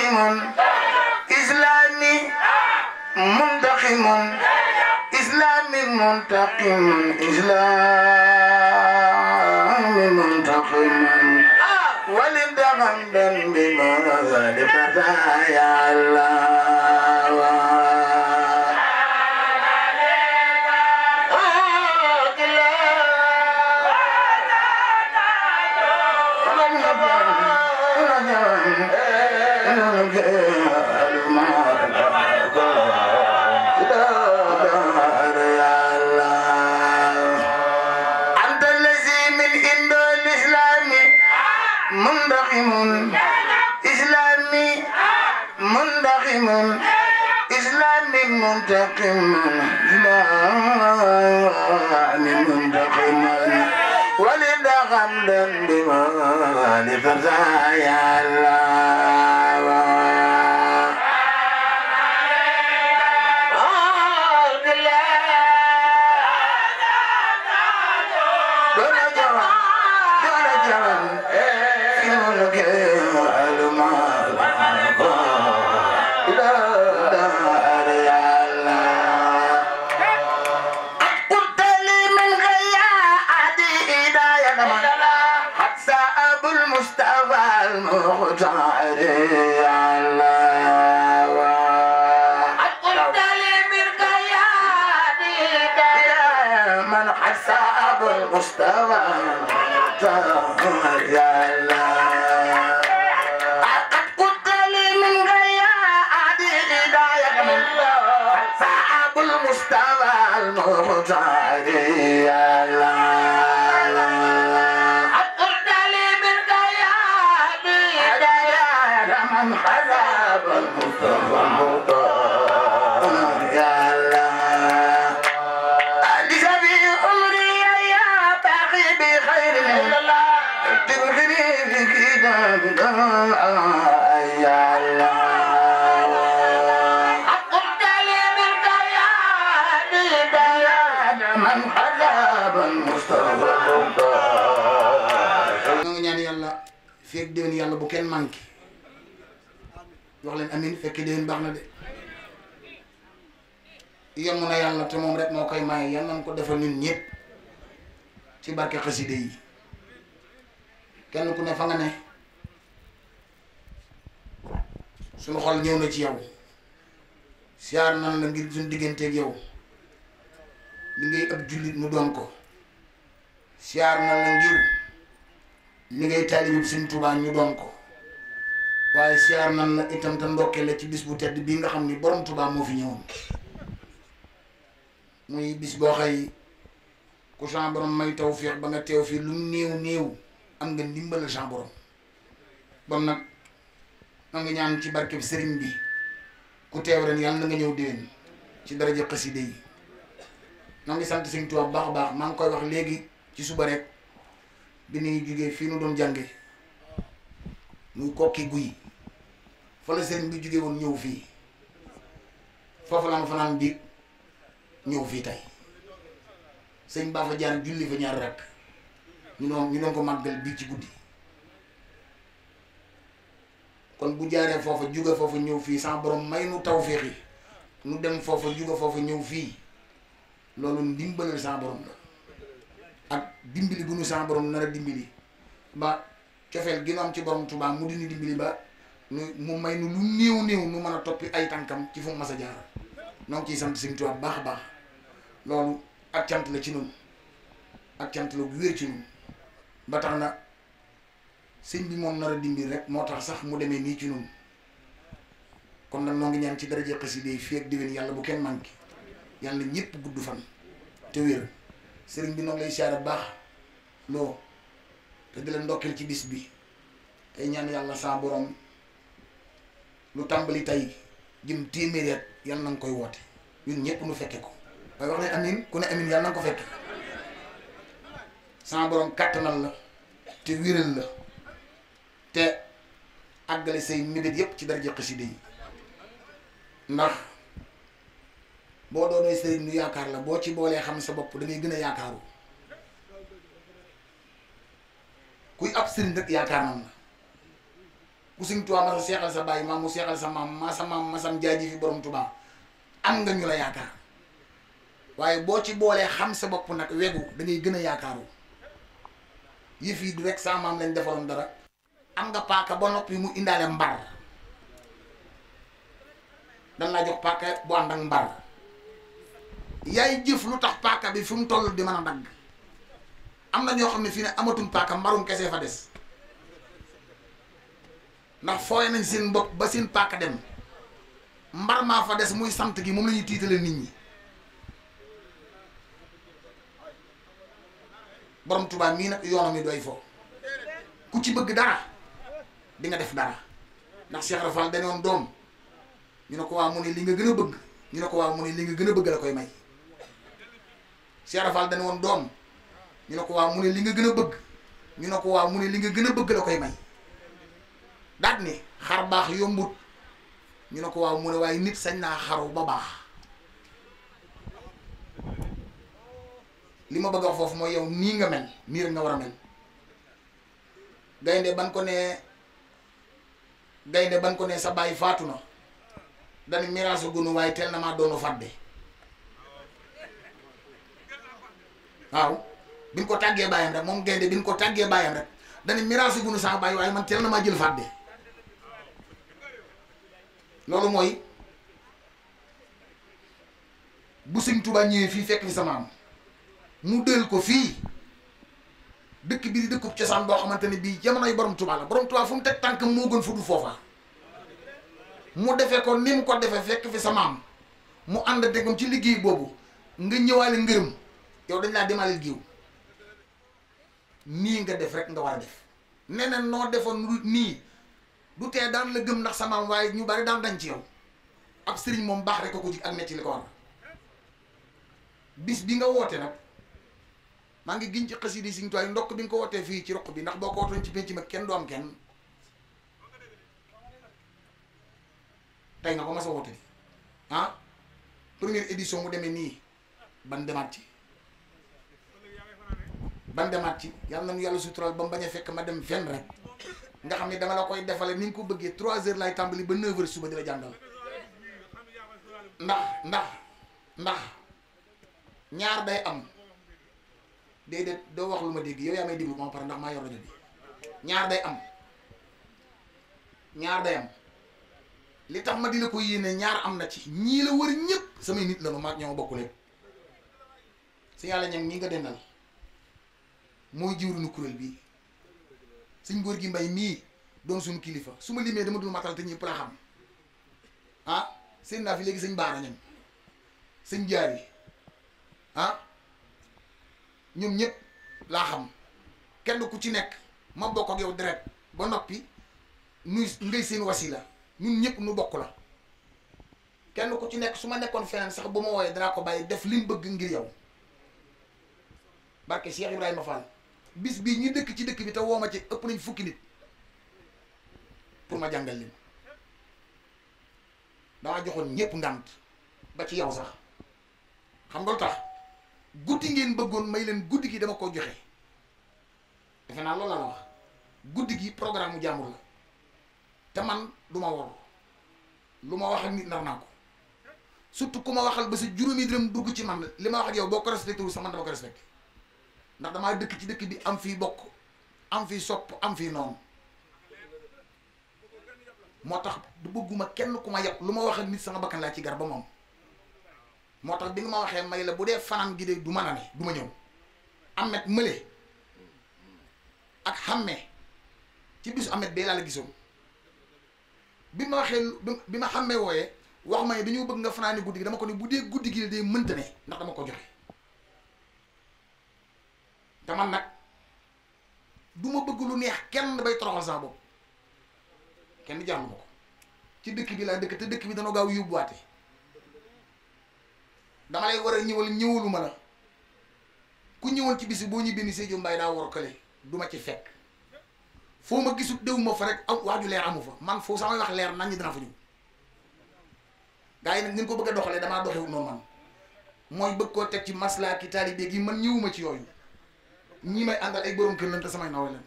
منتقم إسلامي منتقم إسلامي منتقم إسلامي منتقم ولدغم بما لفتى يا الله إسلامي منتقم إسلامي منتقم ولد غمدا بما لفزايا الله مستوى يا الله قلت لي من غياد هداية من صعب المستوى المختار يا الله قلت لي من غياد هداية من حسب المستوى المختار يا الله يا الله قلت لي من غياد من حسب المستوى nga ñaan yàlla fekk déwén yàlla bu kenn manqué wax leen amin fekk déwén baax na de yem na yàlla te moom rek moo koy maye yal nañ ko defal ñun ñëpp ci barke xaside yi kenn ku ne fa nga ne suñu xol ñëw na ci yow siyaar nan la ngir suñu digganteeg yow li ngay ab jullit mu doon ko siyaar nan la ngir li ngay taalibu Sëñ Tuubaa ñu doon ko waaye siyaar nan la itam te ndokkee la ci bis bu tedd bii nga xam ni borom Tuubaa moo fi ñëwoon muy bis boo xëy ku sa borom may tawfeex ba nga teew fii lu néew néew am nga ndimbal sa borom bon nag ma ngi ñaan ci barke bi sëriñ bi ku teew ren yàlla na nga ñëw déwén ci daraja xaside yi ma ngi sant Sëñ Tuubaa bu baax a baax maa ngi koy wax léegi ci suba rek bi ñuy jugee fii nu doon jànge muy kokki guy fa la sëriñ bi jugee woon ñëw fii foofu la ma fanaan bi ñëw fii tey sëñ baa fa jaar julli fa ñaar rek ñu doon ko màggal bii ci guddi kon bu jaaree foofa juga foofa ñëw fii sa borom may nu tawféex yi nu dem foofa juga foofa ñëw fii loolu ndimbalal sa borom la ak dimbali bu nu sa borom nar a dimbali ba cofeel gi nu am ci borom Tuubaa mu dini dimbali ba mu may nu lu néew néew nu mën a toppi ay tànkam ci fu mu mas a jaar noo ngi ciy sant Sëñ Tuubaa baax a baax loolu ak cant la ci nun ak cant la bu wér ci nun ba tax na sëñ bi moom nar a dimbali rek moo tax sax mu demee nii ci nun kon nag noo ngi ñaan ci daraja xasida yi fii ak déwén yàlla bu kenn manqué yàlla ñëpp gudd fan te wér sëriñ bi noonu lay siyaare baax loo te di la ndokkeel ci bis bi tey ñaan yàlla sa borom lu tàmbali tey jëm téeméeri at yàlla na nga koy woote ñun ñëpp nu fekke ko waaye wax ne amin ku ne amin yàlla na nga ko fekke sa borom kàttanal la te wéral la te àggale say mébét yépp ci daraja xasida yi ndax boo doonee sëriñ nu yaakaar la boo ci boolee xam sa bopp da ngay gën a yaakaaru kuy ab sëriñ rek yaakaar nan la ku Sëñ Tuubaa ma sa seexal sa bàyyi maam mu seexal sa maam masam jaaji fi borom Tuubaa am nga ñu la yaakaar waaye boo ci boolee xam sa bopp nag wegu da ngay gën a yaakaaru yëf yi du rek sa maam lañ defaroon dara am nga paaka ba noppi mu indaale mbar dan laa jox paaka bu ànd ak mbar yaay jëf lu tax paaka bi fi mu toll di mën a dagg am na ñoo xam ne fii ne amatuñ paaka mbarum kese fa des ndax fooy nañ seen bopp ba seen paaka dem mbar maa fa des muy sant gi moom la ñuy tiitale nit ñi borom Tuubaa mii nag yoonam yi doy fo ku ci bëgg dara di nga def dara ndax Cheikh Rafal danoon doom ñu ne ko waa mu ne li nga gën a bëgg ñu ne ko waa mu ne li nga gën a bëgg la koy may Cheikh Rafal danoon doom ñu ne ko waa mu ne li nga gën a bëgg ñu ne ko waa mu ne li nga gën a bëgg la koy may daat ni xar baax yombut ñu ne ko waaw mu ne waaye nit sañ naa xaru ba baax li ma bëgg a wax foofu mooy yow nii nga mel nii rek nga war a mel gaynde ban ko ne sa baay faatu na dani miraasu gunu waaye teel na maa doonu fàdde waaw bi ñu ko tàggee baayam rek moom gaynde bi ñu ko tàggee baayam rek dani miraasu gunu sama baay waaye man teel na maa jël fàdde loolu mooy bu Sëñ Tuubaa ñëwee fii fekk fi sa maam mu dël ko fii dëkk bi di dëkkub cosaan boo xamante ne bii jamonoy borom Tuubaa la borom Tuubaa fu mu teg tànk moo gën fu du foofa mu defee ko ni mu ko defee fekk fi sa maam mu ànd degam ci liggéey boobu nga ñëwaale ngërëm yow dañ laa demaleel giiw nii nga def rek nga war a def neneen noo defoon nii du tee daan la gëm ndax sa maam waaye ñu bari daan dañ ci yow ab sëriñ moom baax rek ko ci ak metti li ko war bis bi nga woote nag maa ngi giñ ci xasida yi Sëñ Tuubaa ndokk bi nga ko wootee fii ci roq bi ndax boo ko wootoon ci penc ma kenn du am kenn tey nga ko mas a woote di ah première édition mu demee nii ban demaat ci yàlla na nu yàlla suturaal ba mu bañ a fekk ma dem fenn rek nga xam ne dama la koy defale ni nga ko bëggee 3 heures lay tàmbali ba 9 heures suba di la jàngal ndax ñaar day am déedéet doo wax lu ma dégg yow yaa may déglu ma pare ndax maa yor rajo bi ñaar day am li tax ma di la ko yéene ñaar am na ci ñii la wër ñëpp samay nit la nu maag ñoo bokk lépp si yàlla ñam ñi nga dendal mooy jiwruñu kuréel bii Sëñ Góor gi Mbay mii doon suñu kilifa su ma limee dama dul matal te ñëpp la xam ah seen naa fi léegi sëñ Baara ñam sëñ Jaari ah ñoom ñëpp laa xam kenn ku ci nekk ma bokk ak yow deret ba noppi nuy ngay seen wasila ñun ñëpp nu bokk la kenn ku ci nekk su ma nekkoon feneen sax bu ma wooyee danaa ko bàyyi def li mu bëgg ngir yow barke Cheikh Ibrahima Fall bis bii ñi dëkk ci dëkk bi te woo ma ci ëpp nañ fukki nit pour ma jàngal leen dama joxoon ñëpp ngànt ba ci yow sax xam nga lu tax guddi ngeen bëggoon may leen guddi gi dama ko joxe defe naa loolu la wax guddi gi programme mu jàmbur la te man du ma wor lu ma wax ak nit nar naa ko surtout ku ma waxal ba sa juróomi dërëm dugg ci man li ma wax ak yow boo ko respecté wul sax man dama ko respecté ndax damaa dëkk ci dëkk bi am fii bokk am fii sopp am fii noonu moo tax du bëgguma kenn ku ma yàpp lu ma wax ak nit sama bakkan laa ci gar ba moom moo tax bi nga ma waxee may la bu dee fanaan gi de du mën a ne du ma ñëw amet mële ak xàmmee ci bisu amet bee laa la gisoon bi ma waxee bi ma xàmmee wooyee wax ma ne dañoo bëgg nga fanaani guddi gi dama ko ne bu dee guddi gi day mënta ne ndax dama ko joxe te man nag du ma bëgg lu neex kenn bay toroxal sama bopp kenn jàll ma ko ci dëkk bi laa dëkk te dëkk bi dana gaaw yóbbuwaate dama lay war a ñëwal ñëwalu ma la ku ñëwoon ci bis boo ñibbee ni Sédhiou Mbaye daa war a kële du ma ci fekk foo ma gisut déw ma fa rek am wax ju leer amu fa man foo samay wax leer nañ ñi dana fa ñëw gaa yi nag ngeen ko bëgg a doxalee damaa doxewut noonu man mooy bëgg koo teg ci maslaa ki taalibe gi man ñëwuma ci yooyu ñii may àndal ay borom kër lañ te samay nawe leen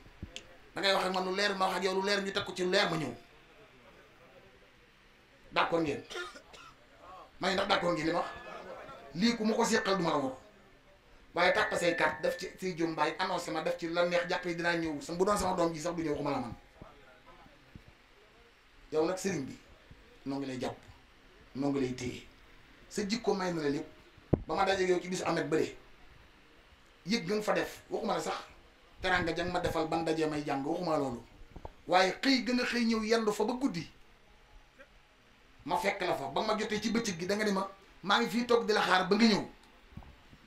da ngay wax ak man lu leer ma wax ak yow lu leer ñu teg ko ci lu leer ma ñëw d'accord ngeen may ndax d'accord ngeen li ma wax lii ku ma ko séqal du ma la woo waaye tàpp say carte def ci si jum mbaay annoncé ma def ci la neex jàpp yi dinaa ñëw sama bu doon sama doom ji sax du ñëw xuma la man yow nag sëriñ bi noo ngi lay jàpp noo ngi lay téye sa jikko may na la lépp ba ma dajeeg yow ci bisu amet bële yëg nga fa def waxuma la sax teranga jang ma defal ban dajee may jàng waxuma loolu waaye xëy gën a xëy ñëw yendu fa ba guddi ma fekk la fa ba ma jotee ci bëccëg gi da nga ni ma maa ngi fii toog di la xaar ba nga ñëw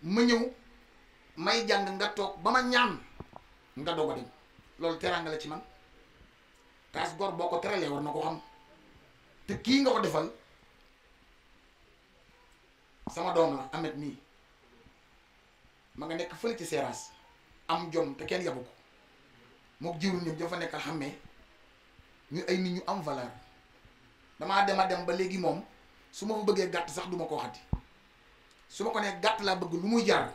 ma ñëw may jàng nga toog ba ma ñaan nga doog a dem loolu teranga la ci man taas gor boo ko teralee war na ko xam te kii nga ko defal sama doom la amet mii ma nga nekk fële ci seeraas am jom te kenn yabu ko mook jiwul ñoom dafa nekk xàmmee ñu ay nit ñu am valeur damaa dem ba léegi moom su ma fa bëggee gàtt sax du ma ko waxati su ma ko nee gàtt laa bëgg lu muy jaar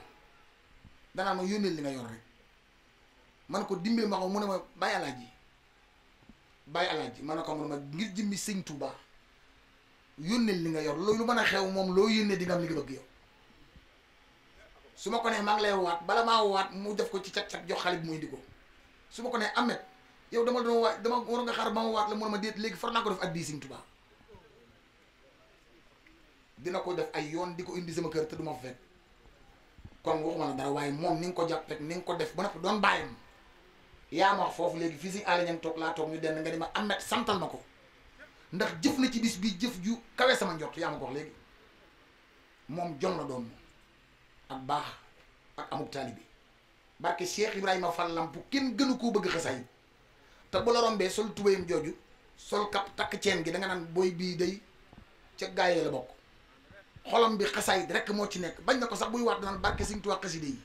danaa ma yónneel li nga yor rek man ko dimbali ma ko mu ne ma bàyyi alaaji ma ne ko mu ne ma ngir jëmmi sëñ Touba yónneel li nga yor loolu mën a xew moom loo yónnee di nga am li nga bëgg yow su ma ko nee maa ngi lay waat bala maa waat mu def ko ci cat-cat jox xale bi muy indi ko su ma ko nee Amet yow dama doon waat dama war nga xaar ba ma waat la mu ne ma déet léegi far naa ko def addi sëñ Touba dina ko def ay yoon di ko indi sama kër te du ma fa fekk kon waxuma la dara waaye moom ni nga ko jàpp rek ni nga ko def ba noppi doon bàyyam yaa ma wax foofu léegi fii si àll ñang toog laa toog ñu denn nga ni ma Amet santal ma ko ndax jëf na ci bis bi jëf ju kawe sama njort yaa ma ko wax léegi moom jom la doon ak baax ak amuk taalibi barke Cheikh Ibrahima Fall Lamp kenn gënu koo bëgg xasaay te bu la rombee sol tubéyam jooju sol kap takk ceen gi da nga naan booy bii day ca gaayee la bokk xolam bi xasaay rek moo ci nekk bañ na ko sax buy waat danaan barke Sëñ Tuubaa xaside yi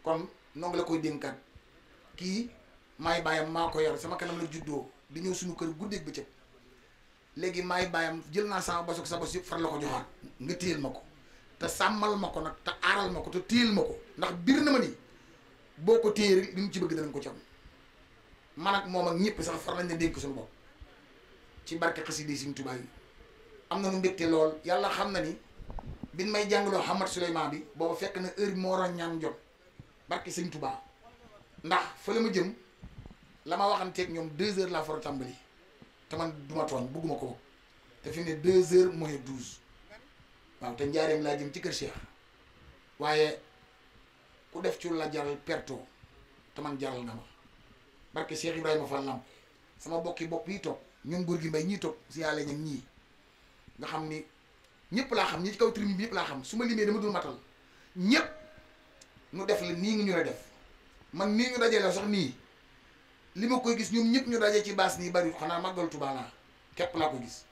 kon noo ngi la koy dénkaat kii maay baayam maa ko yor sama kanam la juddoo di ñëw suñu kër guddeeg bëccëg léegi maay baayam jël naa sama bosok sa bos yëpp far la ko joxaat nga téyel ma ko te sàmmal ma ko nag te aaral ma ko te téyel ma ko ndax biir na ma ni boo ko téye rek li mu ci bëgg danañ ko ci am man ak moom ak ñëpp sax far nañ ne dénk suñu bopp ci barke xasida Sëñ Tuubaa yi am na nu mbégte lool yàlla xam na ni bin may jàngaloo Hamad Souleymane bi booba fekk na heure bi moo waroon ñaan jot barke Sëñ Tuubaa ndax fa la ma jëm la ma waxanteeg ñoom 2 heures laa fara tàmbali te man duma tooñ bugguma ko te fi ne 2 heures moins 12 waaw te njaareem laa jëm ci kër Cheikh waaye ku def ci la jaral perto te man jaral nga ma barke Cheikh Ibrahima Fall Lamp sama bokki bopp yi toog ñoom góor gi mbay ñii toog si yàlla ñag ñii nga xam ni ñëpp laa xam ñi ci kaw tribune bi yëpp laa xam su ma limee dama dul matal ñëpp nu def la nii nga ñu la def man nii ñu dajee la sax nii li ma koy gis ñoom ñëpp ñu daje ci baas nii bari xanaa màggal Tuubaa laa képp laa ko gis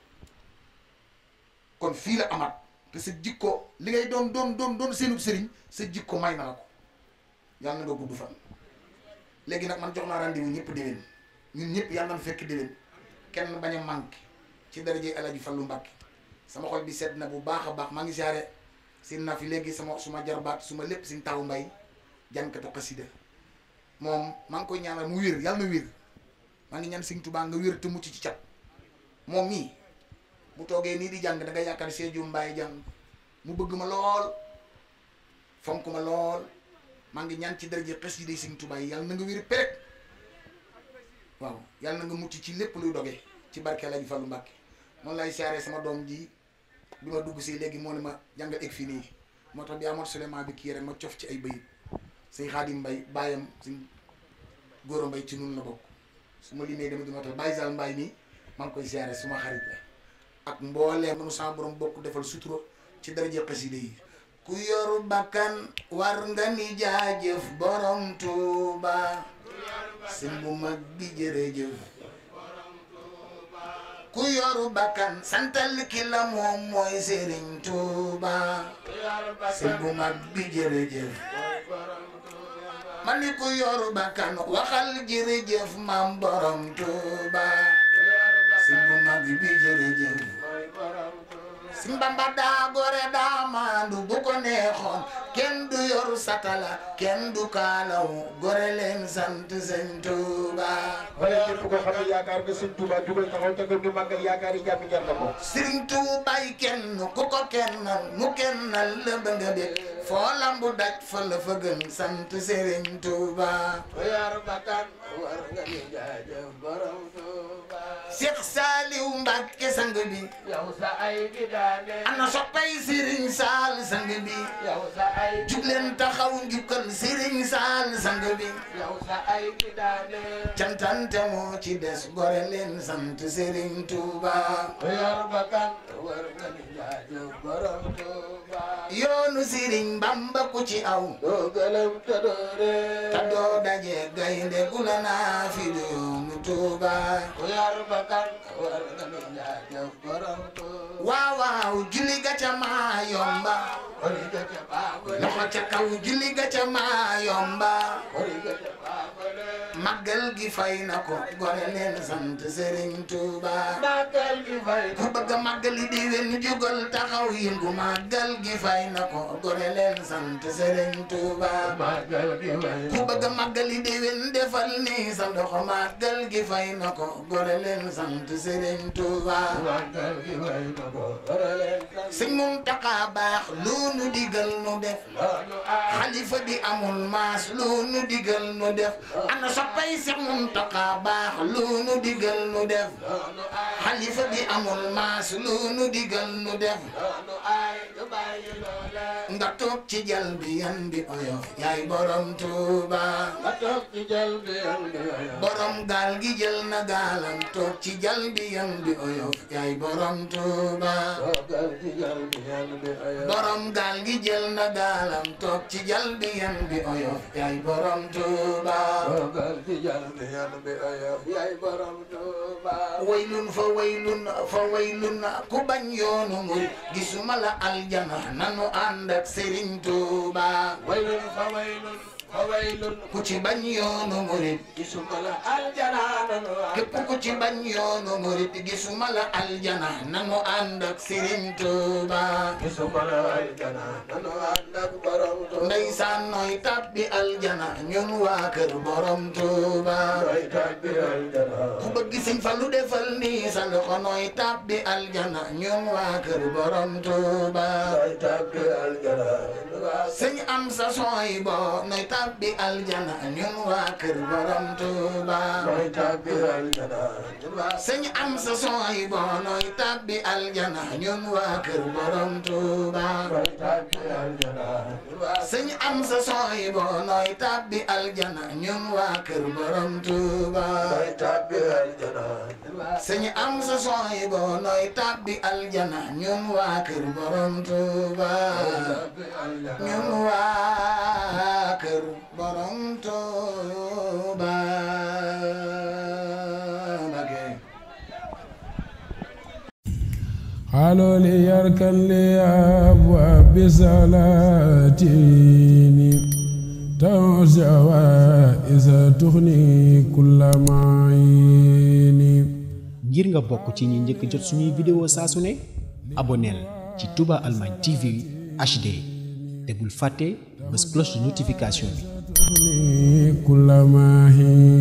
kon fii la amaat te sa jikko li ngay doon seenu sëriñ sa jikko may na la ko yàlla na nga gudd fan léegi nag man jox naa rendez-vous ñëpp déwén ñun ñëpp yàlla na fekk déwén kenn bañ a manqué ci daraje El Hadji Fallou Mbacké sama xol bi sedd na bu baax a baax maa ngi siyaare seen naa fi léegi suma jarbaat suma lépp suñ taw mbay jànkatu xasida moom maa ngi koy ñaanal mu wér yàlla na wér maa ngi ñaan Sëñ Tuubaa nga wér te mucc ci cat moom mii bu toogee nii di jàng da nga yaakaar Sédhiou Mbaye jàng mu bëgg ma lool fonk ma lool maa ngi ñaan ci daraje xasida Sëñ Tuubaa yi yàlla na nga wér perek waaw yàlla na nga mucc ci lépp luy dogee ci barke El Hadji Fallou Mbacké noonu lay siyaaree sama doom ji bi ma dugg si léegi moo ne ma jàngal egg fii nii moo tax bi Hamad Souleymane bi kii rek ma cof ci ay bayit sëñ Xaadim Mbay baayam sëñ Góora Mbay ci nun la bokk su ma limee dama duma tax Baye Sall Mbaye nii maa ngi koy siyaare suma xarit la ak mbooleem nanu sama borom bokk defal sutura ci daraje xasida yi ku yoru bakkan war nga ni jaajëf borom Tuuba sëñ bu mag bi jërëjëf ku yoru bakkan santal ki la moom mooy Sëriñ Tuuba sëñ bu mag bi jërëjëf man ni ku yoru bakkan waxal jërëjëf maam borom Tuuba sëñ bu mag bi jërëjëf Sëñ Bamba daa gore daa maandu bu ko neexoon kenn du yoru satala kenn du kaalaw gore leen sant Sëñ Tuuba. wala képp koo xam ne yaakaar nga Sëñ Tuuba jugal taxaw te ñu màggal yaakaar yi jàmm jar na ko. Sëriñ Tuuba yi kenn ku ko kennal mu kennal la ba nga bég foo lambu daj fa la fa gën sant Sëriñ Tuuba. yar bakkan war nga di jaajëf borom Tuuba. Cheikh Saliou Mbacke sang bi yow sa ay gi daane ana soppay Sëriñ Saal sang bi yow sa ay jug leen taxaw njukkal Sëriñ Saal sang bi yow sa ay gi daane cantante moo ci des gore leen sant Sëriñ Tuuba. yar bakkan war nga di jaajëf borom Tuuba. yoonu Sëriñ Bamba ku ci aw doo gëlëm te doo ree te doo daje gaynde gu la naa fi du yoonu Tuuba. yar bakkan war nga di jaajëf borom Tuuba. waaw waaw julli ga ca maa yomba loxo ca kaw julli ga ca maa yomba màggal gi fay na ko gore leen sant Sëriñ Tuuba. màggal gi fay ku bëgg a màggali déwén jugal taxaw yëngu màggal gi fay na ko gore leen sant Sëriñ Tuuba. màggal gi fay ku bëgg a màggali déwén defal ni sa ndoxo màggal gi fay na ko gore leen sant Sëriñ Tuuba. màggal gi fay na ko gore leen sant. Sëñ Muntaxa baax lu nu digal nu def xalifa bi amul maas lu nu digal nu def ana soppay Sëñ Muntaxa baax lu nu digal nu def xalifa bi amul maas lu nu digal nu def nga toog ci jal bi yan bi oyof yaay borom Tuuba. nga toog ci jal bi yan bi oyof borom gaal gi jël na gaalam toog ci jal bi yan bi oyof yaay borom Tuuba. borom gaal gi jël na gaalam toog ci jal bi yan bi oyof yaay borom Tuuba. waylun fa waylun fa waylun ku bañ yoonu murid gisuma la aljana nanu ànd ak Sëriñ Tuuba. waylun fa waylun fa waylun ku ci bañ yoonu murid gisuma la aljana nanu képp ku ci bañ yoonu murid gisuma la aljana nanu ànd ak Sëriñ Tuuba. gisuma la aljana nanu ànd ak borom Tuuba. ndeysaan nooy tabbi aljana ñun waa kër borom Tuuba. nooy tabbi aljana ku bëgg Sëñ Fallu defal ni sa loxo nooy tabbi aljana ñun waa kër borom Tuuba. nooy tabbi aljana Sëñ Amsa sooy bo nooy tabbi aljana ñun waa kër borom Tuuba. nooy tabbi aljana Sëñ Amsa sooy bo nooy tabbi aljana ñun waa kër borom Tuuba. nooy tabbi aljana Sëñ Amsa sooy bo nooy tabbi aljana ñun waa kër borom Tuuba. nooy tabbi aljana Sëñ Amsa sooy bo nooy tabbi aljana ñun waa kër borom Tuuba. ñun waa kër borom Tuuba. قالوا لي اركن لي أبواب بسلاتيني توسع وإذا تغني كل معيني. ngir nga bokk ci ñi njëkk jot suñuy vidéo saa su ne abonneel ci Touba Allemagne TV HD te bul fàtte bës cloche de notification bi. كل معين